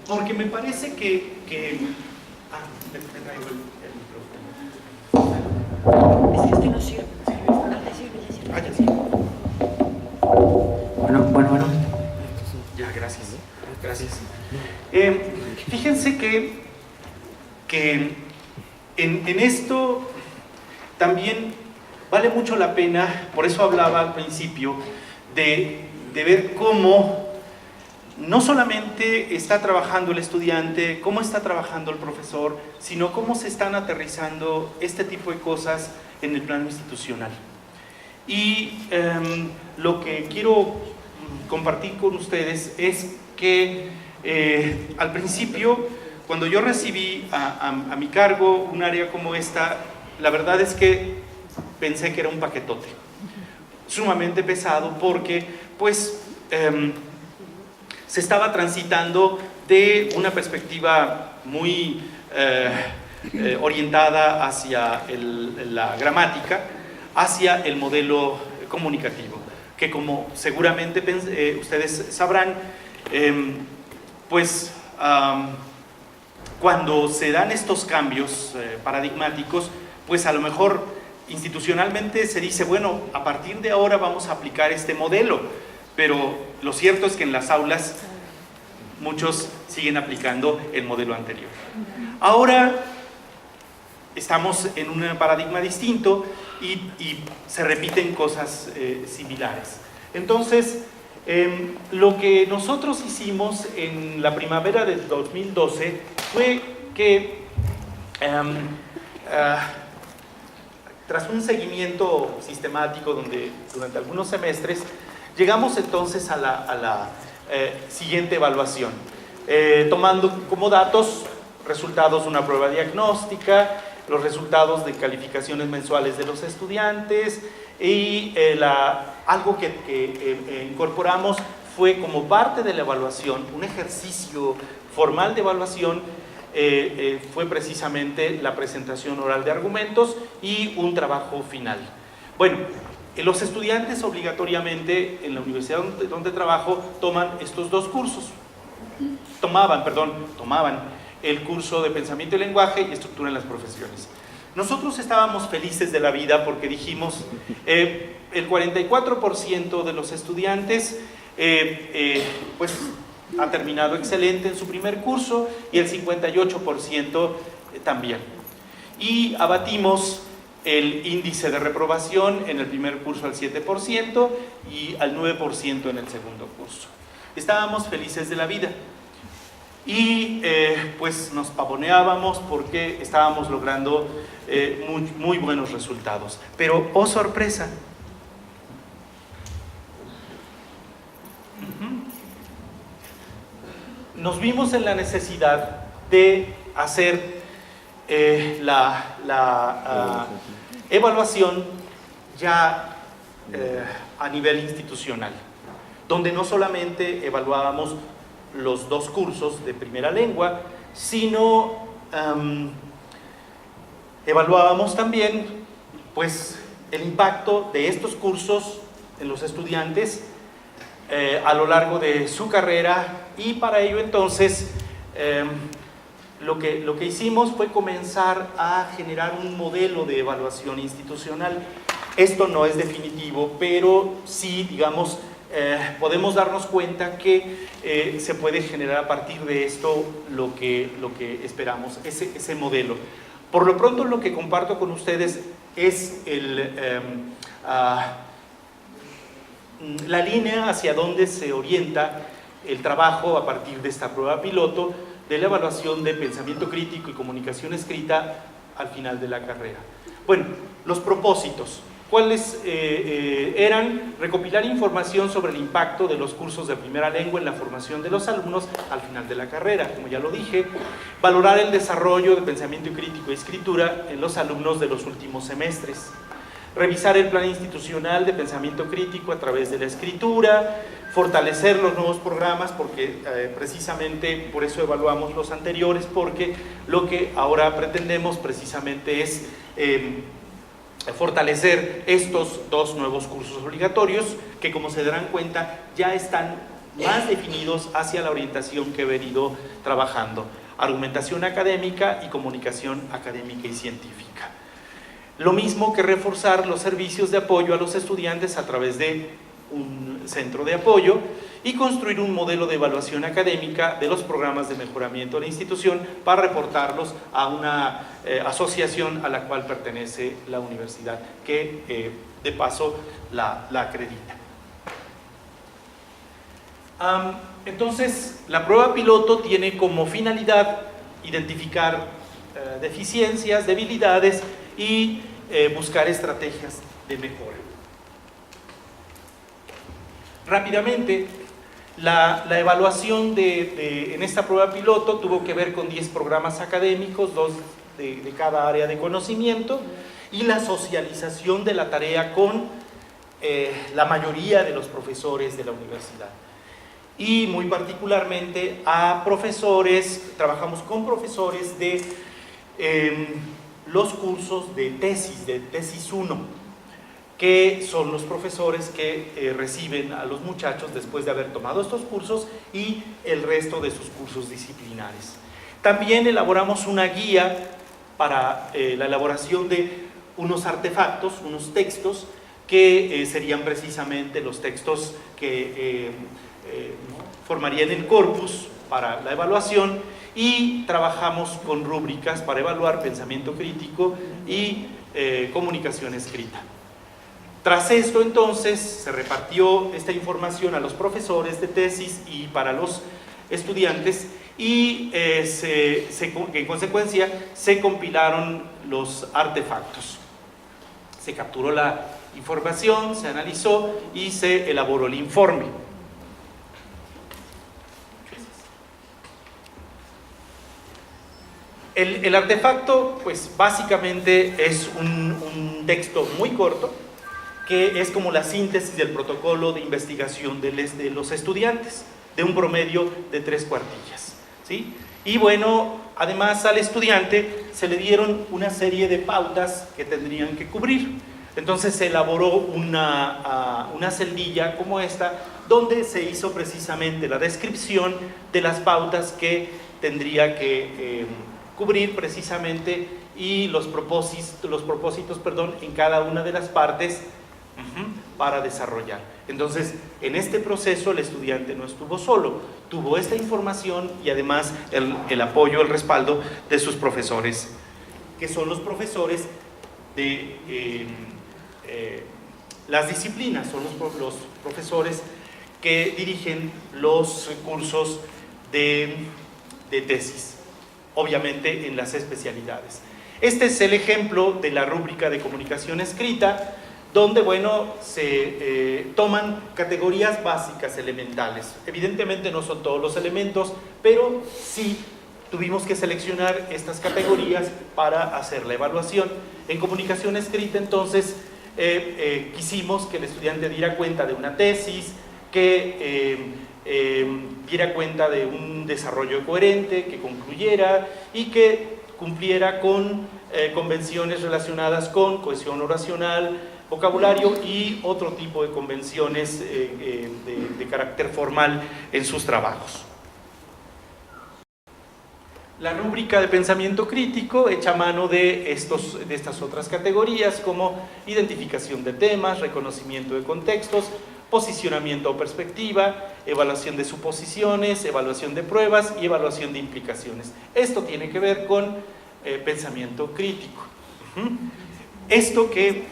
B: porque me parece que me traigo el micrófono.
A: Es que no sirve.
B: Ah, ya sí.
A: Bueno.
B: Ya, gracias. Fíjense que en esto también vale mucho la pena, por eso hablaba al principio, de ver cómo no solamente está trabajando el estudiante, cómo está trabajando el profesor, sino cómo se están aterrizando este tipo de cosas en el plano institucional. Y lo que quiero compartir con ustedes es que al principio, cuando yo recibí a mi cargo un área como esta, la verdad es que pensé que era un paquetote sumamente pesado, porque pues se estaba transitando de una perspectiva muy orientada hacia la gramática, hacia el modelo comunicativo, que como seguramente ustedes sabrán, cuando se dan estos cambios paradigmáticos, pues a lo mejor institucionalmente se dice, bueno, a partir de ahora vamos a aplicar este modelo, pero lo cierto es que en las aulas muchos siguen aplicando el modelo anterior. Ahora estamos en un paradigma distinto y se repiten cosas similares. Entonces, lo que nosotros hicimos en la primavera del 2012 fue que tras un seguimiento sistemático durante algunos semestres, llegamos entonces a la siguiente evaluación, tomando como datos resultados de una prueba diagnóstica, los resultados de calificaciones mensuales de los estudiantes y algo que incorporamos fue como parte de la evaluación, un ejercicio formal de evaluación, fue precisamente la presentación oral de argumentos y un trabajo final. Bueno, Los estudiantes obligatoriamente en la universidad donde trabajo toman estos dos cursos. Tomaban el curso de pensamiento y lenguaje y estructura en las profesiones. Nosotros estábamos felices de la vida porque dijimos, el 44% de los estudiantes pues ha terminado excelente en su primer curso y el 58% también. Y abatimos el índice de reprobación en el primer curso al 7% y al 9% en el segundo curso. Estábamos felices de la vida y pues nos pavoneábamos porque estábamos logrando muy buenos resultados. Pero, oh sorpresa, nos vimos en la necesidad de hacer la evaluación ya a nivel institucional, donde no solamente evaluábamos los dos cursos de primera lengua, sino evaluábamos también pues, el impacto de estos cursos en los estudiantes a lo largo de su carrera, y para ello entonces lo que hicimos fue comenzar a generar un modelo de evaluación institucional. Esto no es definitivo, pero sí, digamos, podemos darnos cuenta que se puede generar a partir de esto lo que esperamos, ese modelo. Por lo pronto, lo que comparto con ustedes es la línea hacia donde se orienta el trabajo a partir de esta prueba piloto de la evaluación de pensamiento crítico y comunicación escrita al final de la carrera. Bueno, los propósitos. ¿Cuáles eran? Recopilar información sobre el impacto de los cursos de primera lengua en la formación de los alumnos al final de la carrera, como ya lo dije. Valorar el desarrollo de pensamiento crítico y escritura en los alumnos de los últimos semestres. Revisar el plan institucional de pensamiento crítico a través de la escritura. Fortalecer los nuevos programas, porque precisamente por eso evaluamos los anteriores, porque lo que ahora pretendemos precisamente es fortalecer estos dos nuevos cursos obligatorios que, como se darán cuenta, ya están más definidos hacia la orientación que he venido trabajando: argumentación académica y comunicación académica y científica. Lo mismo que reforzar los servicios de apoyo a los estudiantes a través de un centro de apoyo y construir un modelo de evaluación académica de los programas de mejoramiento de la institución para reportarlos a una asociación a la cual pertenece la universidad, que de paso la acredita. Entonces, la prueba piloto tiene como finalidad identificar deficiencias, debilidades y buscar estrategias de mejora. Rápidamente, la evaluación en esta prueba piloto tuvo que ver con 10 programas académicos, 2 de cada área de conocimiento, y la socialización de la tarea con la mayoría de los profesores de la universidad. Y muy particularmente a profesores, trabajamos con profesores de los cursos de tesis 1, que son los profesores que reciben a los muchachos después de haber tomado estos cursos y el resto de sus cursos disciplinares. También elaboramos una guía para la elaboración de unos artefactos, unos textos, que serían precisamente los textos que formarían el corpus para la evaluación, y trabajamos con rúbricas para evaluar pensamiento crítico y comunicación escrita. Tras esto, entonces, se repartió esta información a los profesores de tesis y para los estudiantes, y en consecuencia se compilaron los artefactos. Se capturó la información, se analizó y se elaboró el informe. El artefacto, pues básicamente es un texto muy corto, que es como la síntesis del protocolo de investigación de los estudiantes, de un promedio de 3 cuartillas, ¿sí? Y bueno, además al estudiante se le dieron una serie de pautas que tendrían que cubrir.
C: Entonces se elaboró una celdilla como esta, donde se hizo precisamente la descripción de las pautas que tendría que cubrir precisamente y los propósitos, en cada una de las partes para desarrollar. Entonces, en este proceso el estudiante no estuvo solo, tuvo esta información y además el apoyo, el respaldo de sus profesores, que son los profesores de las disciplinas, son los profesores que dirigen los cursos de tesis, obviamente en las especialidades. Este es el ejemplo de la rúbrica de comunicación escrita, donde, bueno, se toman categorías básicas, elementales. Evidentemente no son todos los elementos, pero sí tuvimos que seleccionar estas categorías para hacer la evaluación. En comunicación escrita, entonces, quisimos que el estudiante diera cuenta de una tesis, que diera cuenta de un desarrollo coherente, que concluyera y que cumpliera con convenciones relacionadas con cohesión oracional, vocabulario y otro tipo de convenciones de carácter formal en sus trabajos. La rúbrica de pensamiento crítico echa mano de estas otras categorías, como identificación de temas, reconocimiento de contextos, posicionamiento o perspectiva, evaluación de suposiciones, evaluación de pruebas y evaluación de implicaciones. Esto tiene que ver con pensamiento crítico. Esto que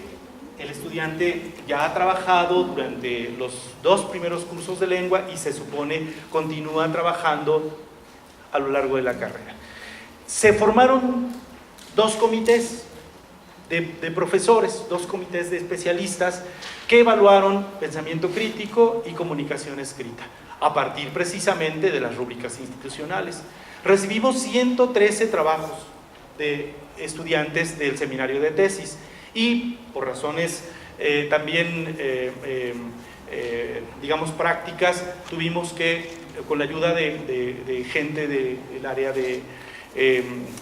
C: el estudiante ya ha trabajado durante los 2 primeros cursos de lengua y se supone continúa trabajando a lo largo de la carrera. Se formaron 2 comités de profesores, 2 comités de especialistas que evaluaron pensamiento crítico y comunicación escrita, a partir precisamente de las rúbricas institucionales. Recibimos 113 trabajos de estudiantes del seminario de tesis y por razones también, digamos, prácticas, tuvimos que, con la ayuda de gente del área de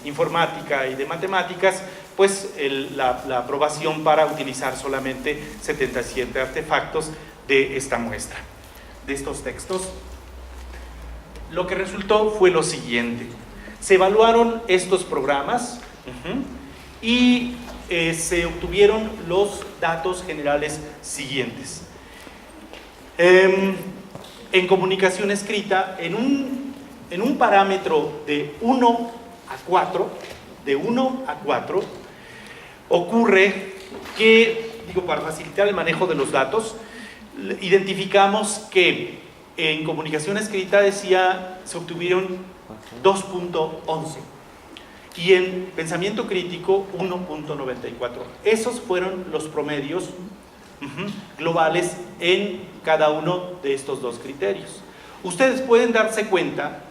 C: informática y de matemáticas, pues la aprobación para utilizar solamente 77 artefactos de esta muestra, de estos textos. Lo que resultó fue lo siguiente: se evaluaron estos programas y se obtuvieron los datos generales siguientes. En comunicación escrita, en un parámetro de 1 a 4, ocurre que, para facilitar el manejo de los datos, identificamos que en comunicación escrita se obtuvieron 2.11 y en pensamiento crítico 1.94. Esos fueron los promedios globales en cada uno de estos 2 criterios. Ustedes pueden darse cuenta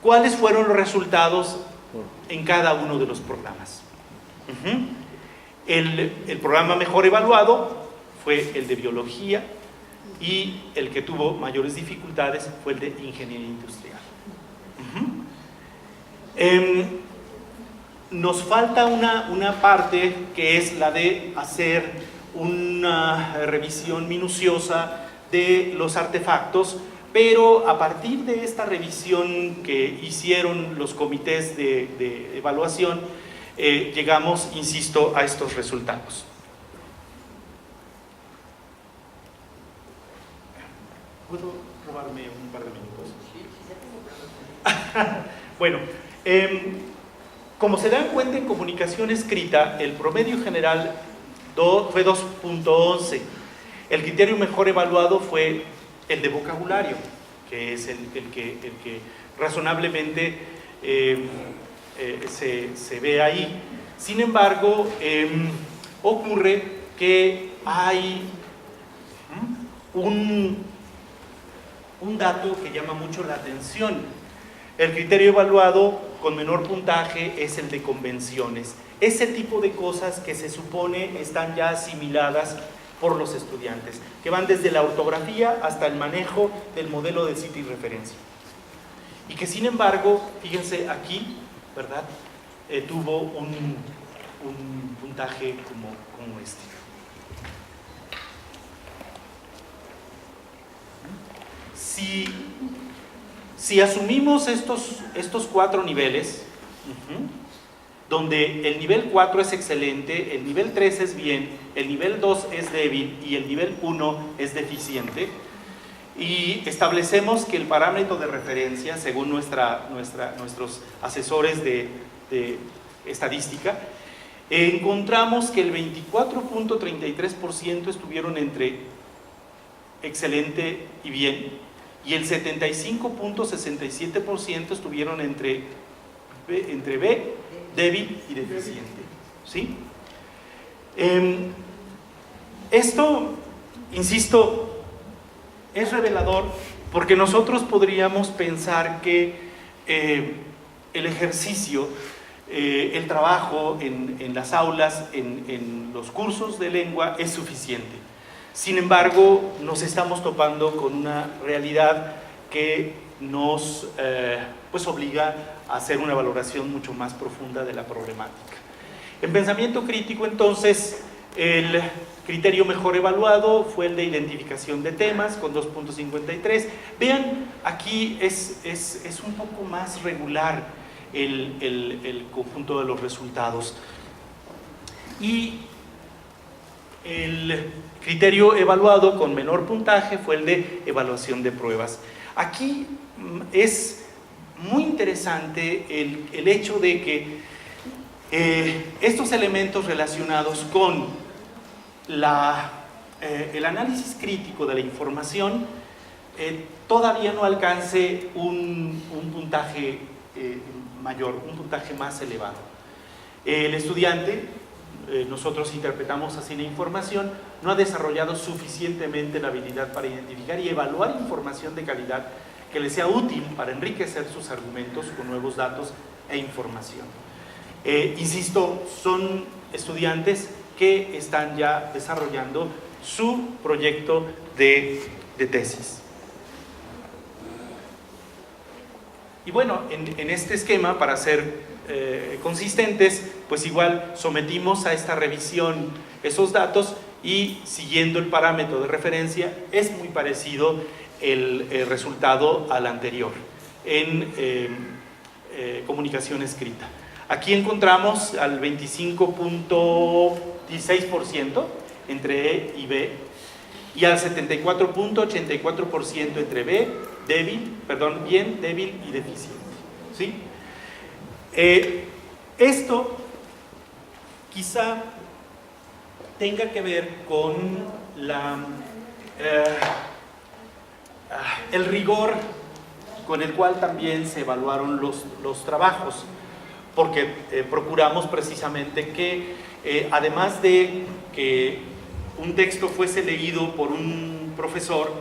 C: cuáles fueron los resultados en cada uno de los programas. El programa mejor evaluado fue el de biología y el que tuvo mayores dificultades fue el de ingeniería industrial. Nos falta una parte que es la de hacer una revisión minuciosa de los artefactos, pero a partir de esta revisión que hicieron los comités de evaluación, llegamos, insisto, a estos resultados. ¿Puedo robarme un par de minutos? Bueno, como se dan cuenta, en comunicación escrita el promedio general fue 2.11. El criterio mejor evaluado fue el de vocabulario, que es el que razonablemente se ve ahí. Sin embargo, ocurre que hay un dato que llama mucho la atención. El criterio evaluado con menor puntaje es el de convenciones. Ese tipo de cosas que se supone están ya asimiladas por los estudiantes, que van desde la ortografía hasta el manejo del modelo de cita y referencia. Y que sin embargo, fíjense aquí, ¿verdad? Tuvo un puntaje como este. Si asumimos estos 4 niveles, donde el nivel 4 es excelente, el nivel 3 es bien, el nivel 2 es débil y el nivel 1 es deficiente, y establecemos que el parámetro de referencia, según nuestros asesores de estadística, encontramos que el 24.33% estuvieron entre excelente y bien, y el 75.67% estuvieron entre B, débil y deficiente. ¿Sí? Esto, insisto, es revelador porque nosotros podríamos pensar que el ejercicio, el trabajo en las aulas, en los cursos de lengua es suficiente. Sin embargo, nos estamos topando con una realidad que nos pues obliga a hacer una valoración mucho más profunda de la problemática. En pensamiento crítico, entonces, el criterio mejor evaluado fue el de identificación de temas con 2.53. Vean, aquí es un poco más regular el conjunto de los resultados. Y el criterio evaluado con menor puntaje fue el de evaluación de pruebas. Aquí es muy interesante el hecho de que estos elementos relacionados con el análisis crítico de la información todavía no alcance un puntaje mayor, un puntaje más elevado. El estudiante, nosotros interpretamos así la información, no ha desarrollado suficientemente la habilidad para identificar y evaluar información de calidad que le sea útil para enriquecer sus argumentos con nuevos datos e información. Insisto, son estudiantes que están ya desarrollando su proyecto de tesis. Y bueno, en este esquema, para ser consistentes, pues igual sometimos a esta revisión esos datos y siguiendo el parámetro de referencia es muy parecido el resultado al anterior en comunicación escrita. Aquí encontramos al 25.16% entre E y B y al 74.84% entre bien, débil y deficiente. ¿Sí? Esto quizá tenga que ver con el rigor con el cual también se evaluaron los trabajos, porque procuramos precisamente que además de que un texto fuese leído por un profesor,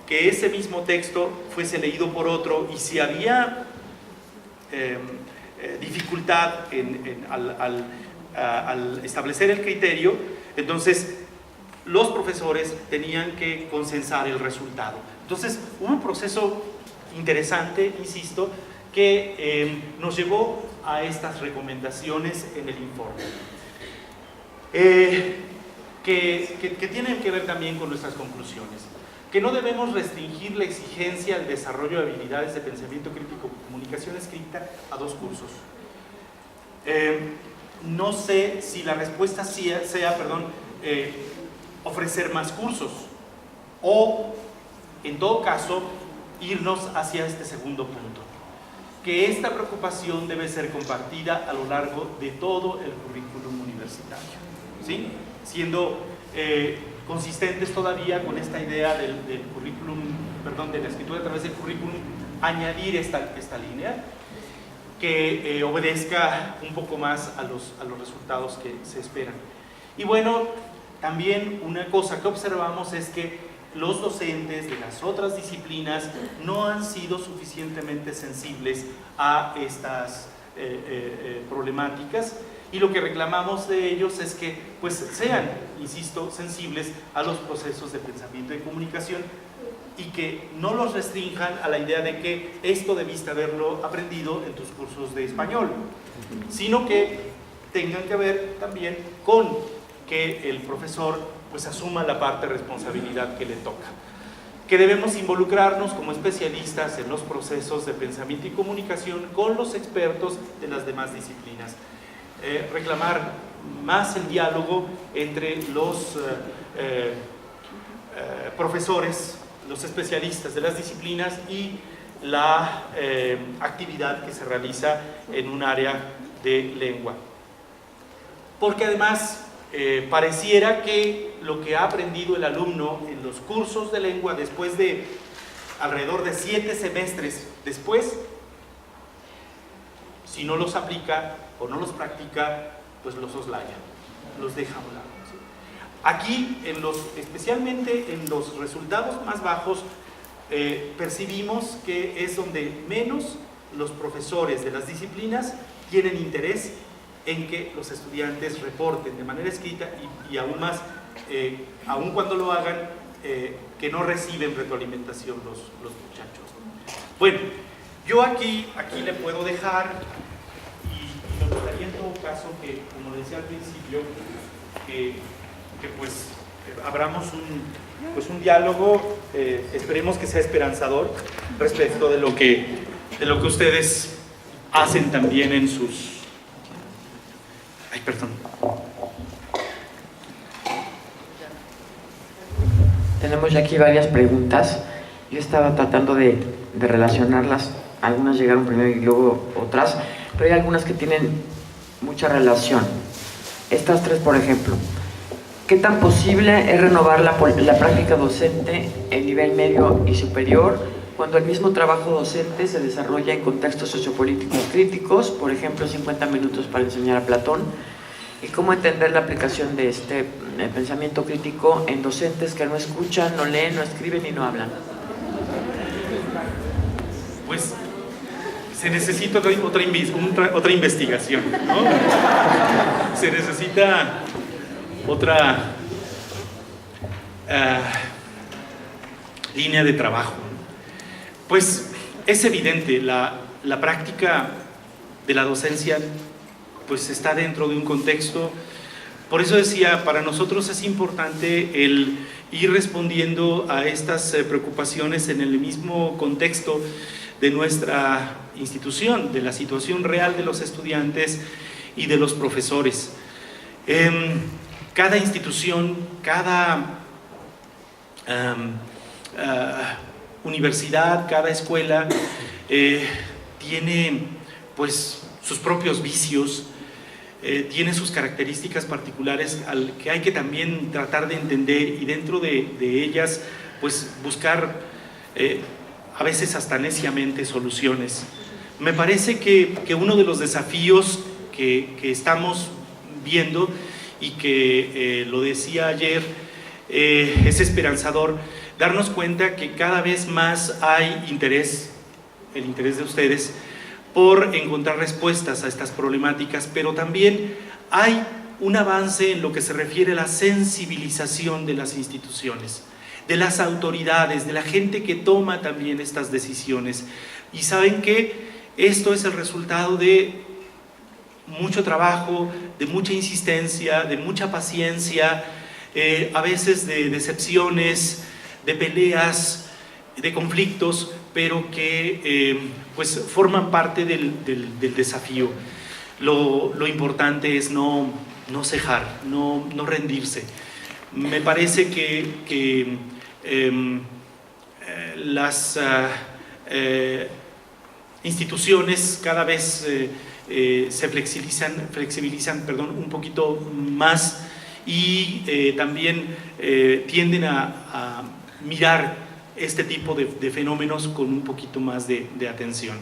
C: que ese mismo texto fuese leído por otro, y si había dificultad al establecer el criterio, entonces los profesores tenían que consensar el resultado. Entonces hubo un proceso interesante, insisto, que nos llevó a estas recomendaciones en el informe, que tienen que ver también con nuestras conclusiones. Que no debemos restringir la exigencia al desarrollo de habilidades de pensamiento crítico y comunicación escrita a 2 cursos. No sé si la respuesta sea ofrecer más cursos o, en todo caso, irnos hacia este segundo punto. Que esta preocupación debe ser compartida a lo largo de todo el currículum universitario, ¿sí? Siendo consistentes todavía con esta idea del currículum, de la escritura a través del currículum, añadir esta línea que obedezca un poco más a los resultados que se esperan. Y bueno, también una cosa que observamos es que los docentes de las otras disciplinas no han sido suficientemente sensibles a estas problemáticas, y lo que reclamamos de ellos es que pues sean, insisto, sensibles a los procesos de pensamiento y comunicación y que no los restrinjan a la idea de que esto debiste haberlo aprendido en tus cursos de español, sino que tengan que ver también con que el profesor pues asuma la parte de responsabilidad que le toca. que debemos involucrarnos como especialistas en los procesos de pensamiento y comunicación con los expertos de las demás disciplinas. Reclamar más el diálogo entre los profesores, los especialistas de las disciplinas y la actividad que se realiza en un área de lengua. Porque además pareciera que lo que ha aprendido el alumno en los cursos de lengua después de alrededor de 7 semestres después, si no los aplica o no los practica, pues los soslaya, los deja a un lado. ¿Sí? Aquí, especialmente en los resultados más bajos, percibimos que es donde menos los profesores de las disciplinas tienen interés en que los estudiantes reporten de manera escrita y aún más, aún cuando lo hagan, que no reciben retroalimentación los muchachos. Bueno, yo aquí le puedo dejar y me gustaría en todo caso que, como decía al principio, que pues abramos un diálogo, esperemos que sea esperanzador respecto de lo que ustedes hacen también en sus... Ay, perdón.
A: Tenemos ya aquí varias preguntas. Yo estaba tratando de relacionarlas. Algunas llegaron primero y luego otras, pero hay algunas que tienen mucha relación. Estas tres, por ejemplo. ¿Qué tan posible es renovar la práctica docente en nivel medio y superior cuando el mismo trabajo docente se desarrolla en contextos sociopolíticos críticos, por ejemplo, 50 minutos para enseñar a Platón? ¿Y cómo entender la aplicación de este pensamiento crítico en docentes que no escuchan, no leen, no escriben y no hablan?
B: Pues se necesita otra investigación, ¿no? Se necesita otra línea de trabajo. Pues es evidente, la práctica de la docencia pues está dentro de un contexto. Por eso decía, para nosotros es importante el ir respondiendo a estas preocupaciones en el mismo contexto de nuestra institución, de la situación real de los estudiantes y de los profesores. Cada institución, cada universidad, cada escuela tiene pues sus propios vicios, tiene sus características particulares al que hay que también tratar de entender y dentro de ellas pues buscar a veces hasta neciamente soluciones. Me parece que uno de los desafíos que estamos viendo y que lo decía ayer, es esperanzador darnos cuenta que cada vez más hay interés, el interés de ustedes, por encontrar respuestas a estas problemáticas, pero también hay un avance en lo que se refiere a la sensibilización de las instituciones, de las autoridades, de la gente que toma también estas decisiones. Y saben que esto es el resultado de mucho trabajo, de mucha insistencia, de mucha paciencia, a veces de decepciones, de peleas, de conflictos, pero que pues forman parte del desafío. Lo importante es no cejar, no rendirse. Me parece que las instituciones cada vez se flexibilizan un poquito más y también tienden a mirar este tipo de fenómenos con un poquito más de atención.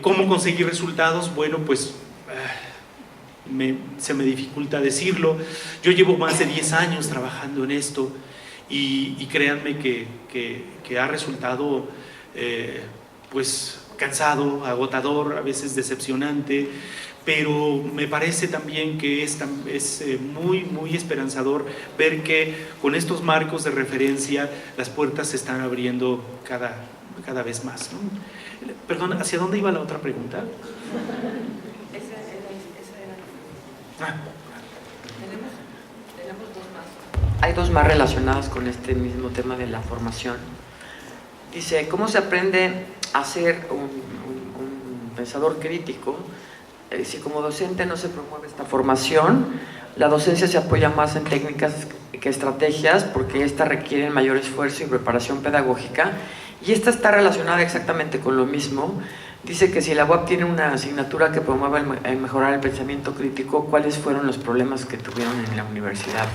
B: ¿Cómo conseguir resultados? Bueno, pues se me dificulta decirlo. Yo llevo más de 10 años trabajando en esto y créanme que ha resultado pues cansado, agotador, a veces decepcionante, pero me parece también que es muy esperanzador ver que con estos marcos de referencia las puertas se están abriendo cada vez más, ¿no? Perdón, ¿hacia dónde iba la otra pregunta?
D: Esa era.
B: Ah.
D: Tenemos dos más.
A: Hay dos más relacionadas con este mismo tema de la formación. Dice, ¿cómo se aprende a ser un pensador crítico? Si como docente no se promueve esta formación, la docencia se apoya más en técnicas que estrategias, porque esta requiere mayor esfuerzo y preparación pedagógica, y esta está relacionada exactamente con lo mismo. Dice que si la UAP tiene una asignatura que promueva el mejorar el pensamiento crítico, ¿cuáles fueron los problemas que tuvieron en la universidad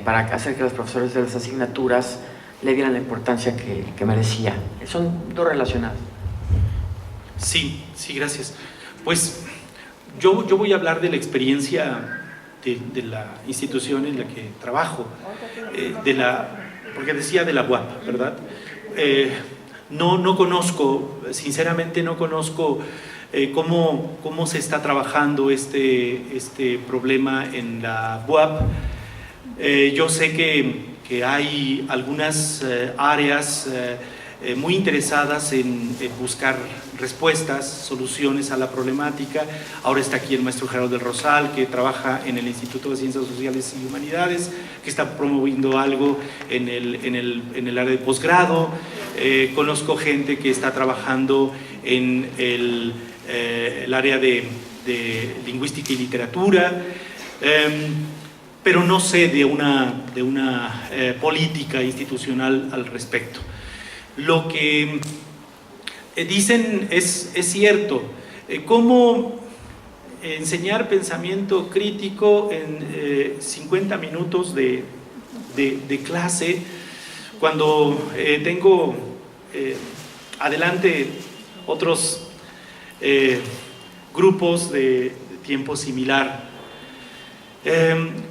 A: para hacer que los profesores de las asignaturas le dieran la importancia que merecía? Son dos relacionadas.
B: Sí, sí, gracias. Pues yo voy a hablar de la experiencia de la institución en la que trabajo, porque decía de la UAP, ¿verdad? No conozco, sinceramente no conozco cómo se está trabajando este problema en la UAP. Yo sé que hay algunas áreas muy interesadas en buscar respuestas, soluciones a la problemática. Ahora está aquí el maestro Gerardo del Rosal, que trabaja en el Instituto de Ciencias Sociales y Humanidades, que está promoviendo algo en el área de posgrado. Conozco gente que está trabajando en el área de lingüística y literatura, pero no sé de una política institucional al respecto. Lo que dicen es cierto. ¿Cómo enseñar pensamiento crítico en 50 minutos de clase cuando tengo adelante otros grupos de tiempo similar?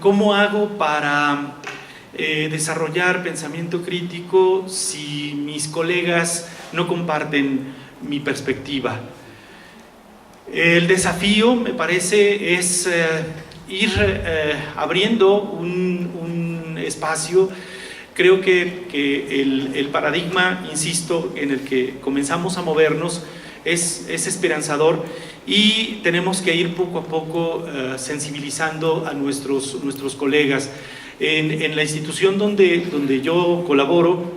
B: ¿Cómo hago para desarrollar pensamiento crítico si mis colegas no comparten mi perspectiva? El desafío, me parece, es ir abriendo un espacio. Creo que el paradigma, insisto, en el que comenzamos a movernos es esperanzador, y tenemos que ir poco a poco sensibilizando a nuestros colegas. En la institución donde yo colaboro,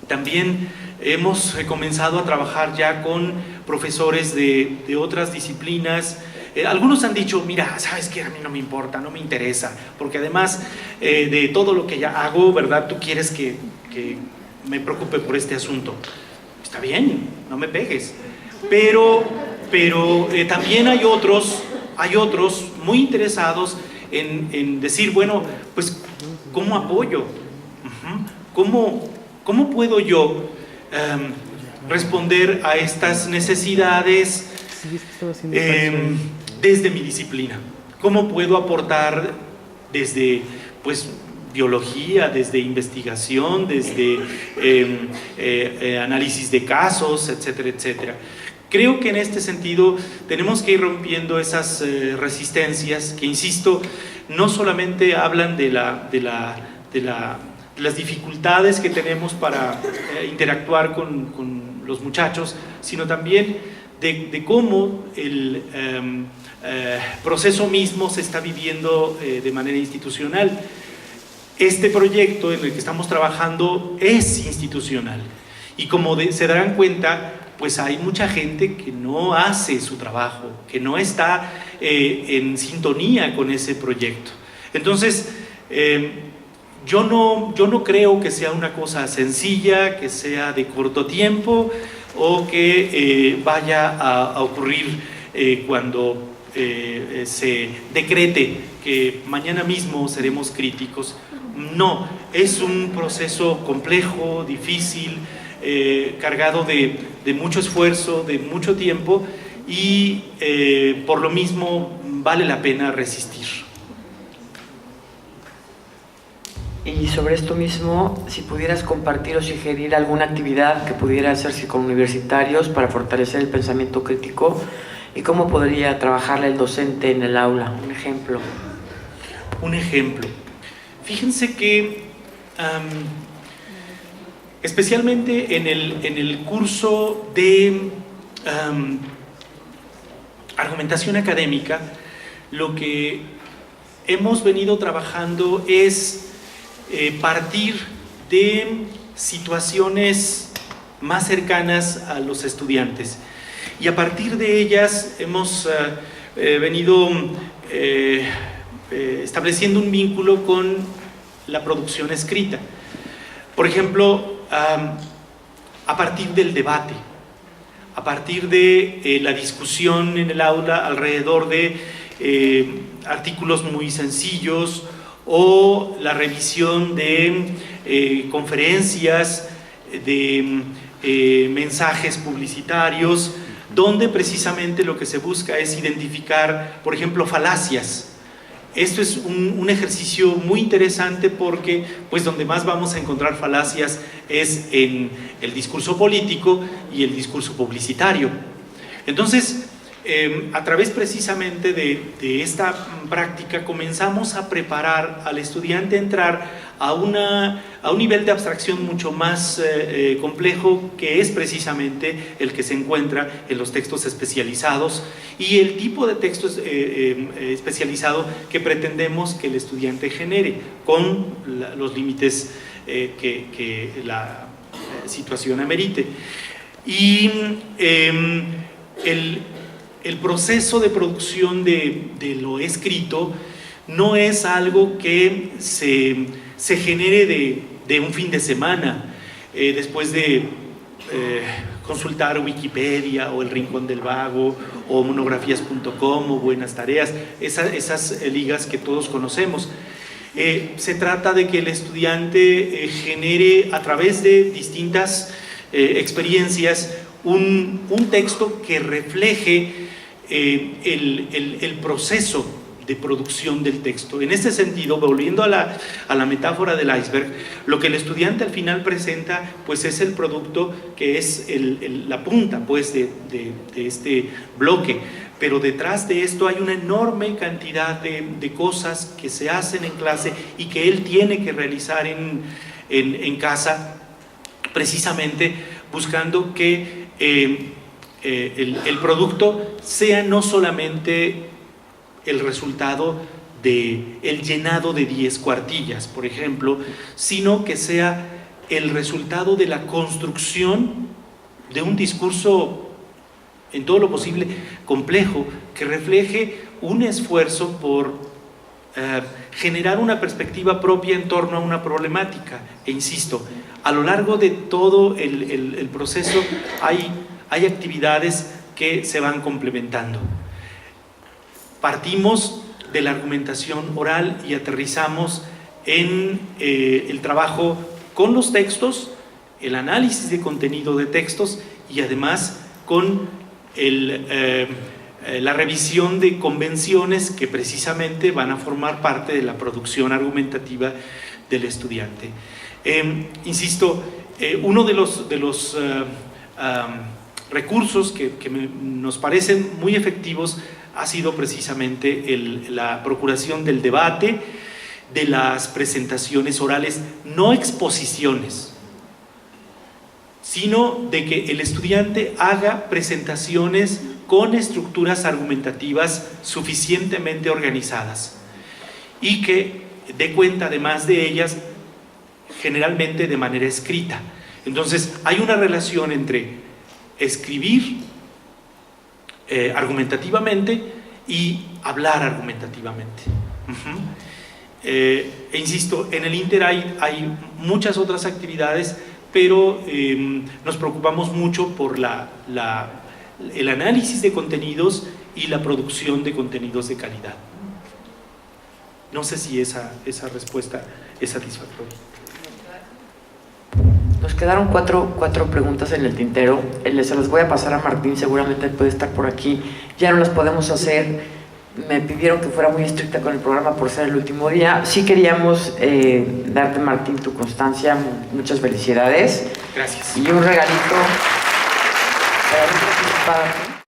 B: también hemos comenzado a trabajar ya con profesores de otras disciplinas. Algunos han dicho, mira, ¿sabes qué? A mí no me importa, no me interesa, porque además de todo lo que ya hago, ¿verdad? Tú quieres que me preocupe por este asunto. Está bien, no me pegues. Pero también hay otros muy interesados en decir, bueno, pues, ¿cómo apoyo? ¿Cómo puedo yo responder a estas necesidades desde mi disciplina? ¿Cómo puedo aportar desde, pues, biología, desde investigación, desde análisis de casos, etcétera, etcétera? Creo que en este sentido tenemos que ir rompiendo esas resistencias que, insisto, no solamente hablan de las dificultades que tenemos para interactuar con los muchachos, sino también de cómo el proceso mismo se está viviendo de manera institucional. Este proyecto en el que estamos trabajando es institucional, y como se darán cuenta, pues hay mucha gente que no hace su trabajo, que no está en sintonía con ese proyecto. Entonces, yo no creo que sea una cosa sencilla, que sea de corto tiempo, o que vaya a ocurrir cuando se decrete que mañana mismo seremos críticos. No, es un proceso complejo, difícil, cargado de mucho esfuerzo, de mucho tiempo, y por lo mismo vale la pena resistir.
A: Y sobre esto mismo, si pudieras compartir o sugerir alguna actividad que pudiera hacerse con universitarios para fortalecer el pensamiento crítico, y cómo podría trabajarla el docente en el aula, un ejemplo.
B: Un ejemplo. Fíjense que especialmente en el curso de argumentación académica, lo que hemos venido trabajando es
C: partir de situaciones más cercanas a los estudiantes. Y a partir de ellas hemos venido estableciendo un vínculo con la producción escrita. Por ejemplo, a partir del debate, a partir de la discusión en el aula alrededor de artículos muy sencillos o la revisión de conferencias, de mensajes publicitarios, donde precisamente lo que se busca es identificar, por ejemplo, falacias. Esto es un ejercicio muy interesante porque pues donde más vamos a encontrar falacias es en el discurso político y el discurso publicitario. Entonces, a través precisamente de esta práctica comenzamos a preparar al estudiante a entrar a un nivel de abstracción mucho más complejo, que es precisamente el que se encuentra en los textos especializados y el tipo de texto especializado que pretendemos que el estudiante genere con los límites que la situación amerite. Y el proceso de producción de lo escrito no es algo que se genere de un fin de semana, después de consultar Wikipedia o El Rincón del Vago o monografías.com o Buenas Tareas, esas ligas que todos conocemos. Se trata de que el estudiante genere a través de distintas experiencias un texto que refleje el proceso de producción del texto. En este sentido, volviendo a la metáfora del iceberg, lo que el estudiante al final presenta pues es el producto que es la punta pues de este bloque, pero detrás de esto hay una enorme cantidad de cosas que se hacen en clase y que él tiene que realizar en casa, precisamente buscando que el producto sea no solamente el resultado del llenado de 10 cuartillas, por ejemplo, sino que sea el resultado de la construcción de un discurso en todo lo posible complejo, que refleje un esfuerzo por generar una perspectiva propia en torno a una problemática. E insisto, a lo largo de todo el proceso hay actividades que se van complementando. Partimos de la argumentación oral y aterrizamos en el trabajo con los textos, el análisis de contenido de textos y además con la revisión de convenciones que precisamente van a formar parte de la producción argumentativa del estudiante. Insisto, uno de los recursos que nos parecen muy efectivos ha sido precisamente la procuración del debate, de las presentaciones orales, no exposiciones, sino de que el estudiante haga presentaciones con estructuras argumentativas suficientemente organizadas y que dé cuenta además de ellas generalmente de manera escrita. Entonces hay una relación entre escribir argumentativamente y hablar argumentativamente. Insisto, en el Inter hay muchas otras actividades, pero nos preocupamos mucho por el análisis de contenidos y la producción de contenidos de calidad. No sé si esa respuesta es satisfactoria.
A: Nos quedaron cuatro preguntas en el tintero. Se las voy a pasar a Martín, seguramente él puede estar por aquí. Ya no las podemos hacer. Me pidieron que fuera muy estricta con el programa por ser el último día. Sí queríamos darte, Martín, tu constancia. Muchas felicidades.
C: Gracias.
A: Y un regalito para ti.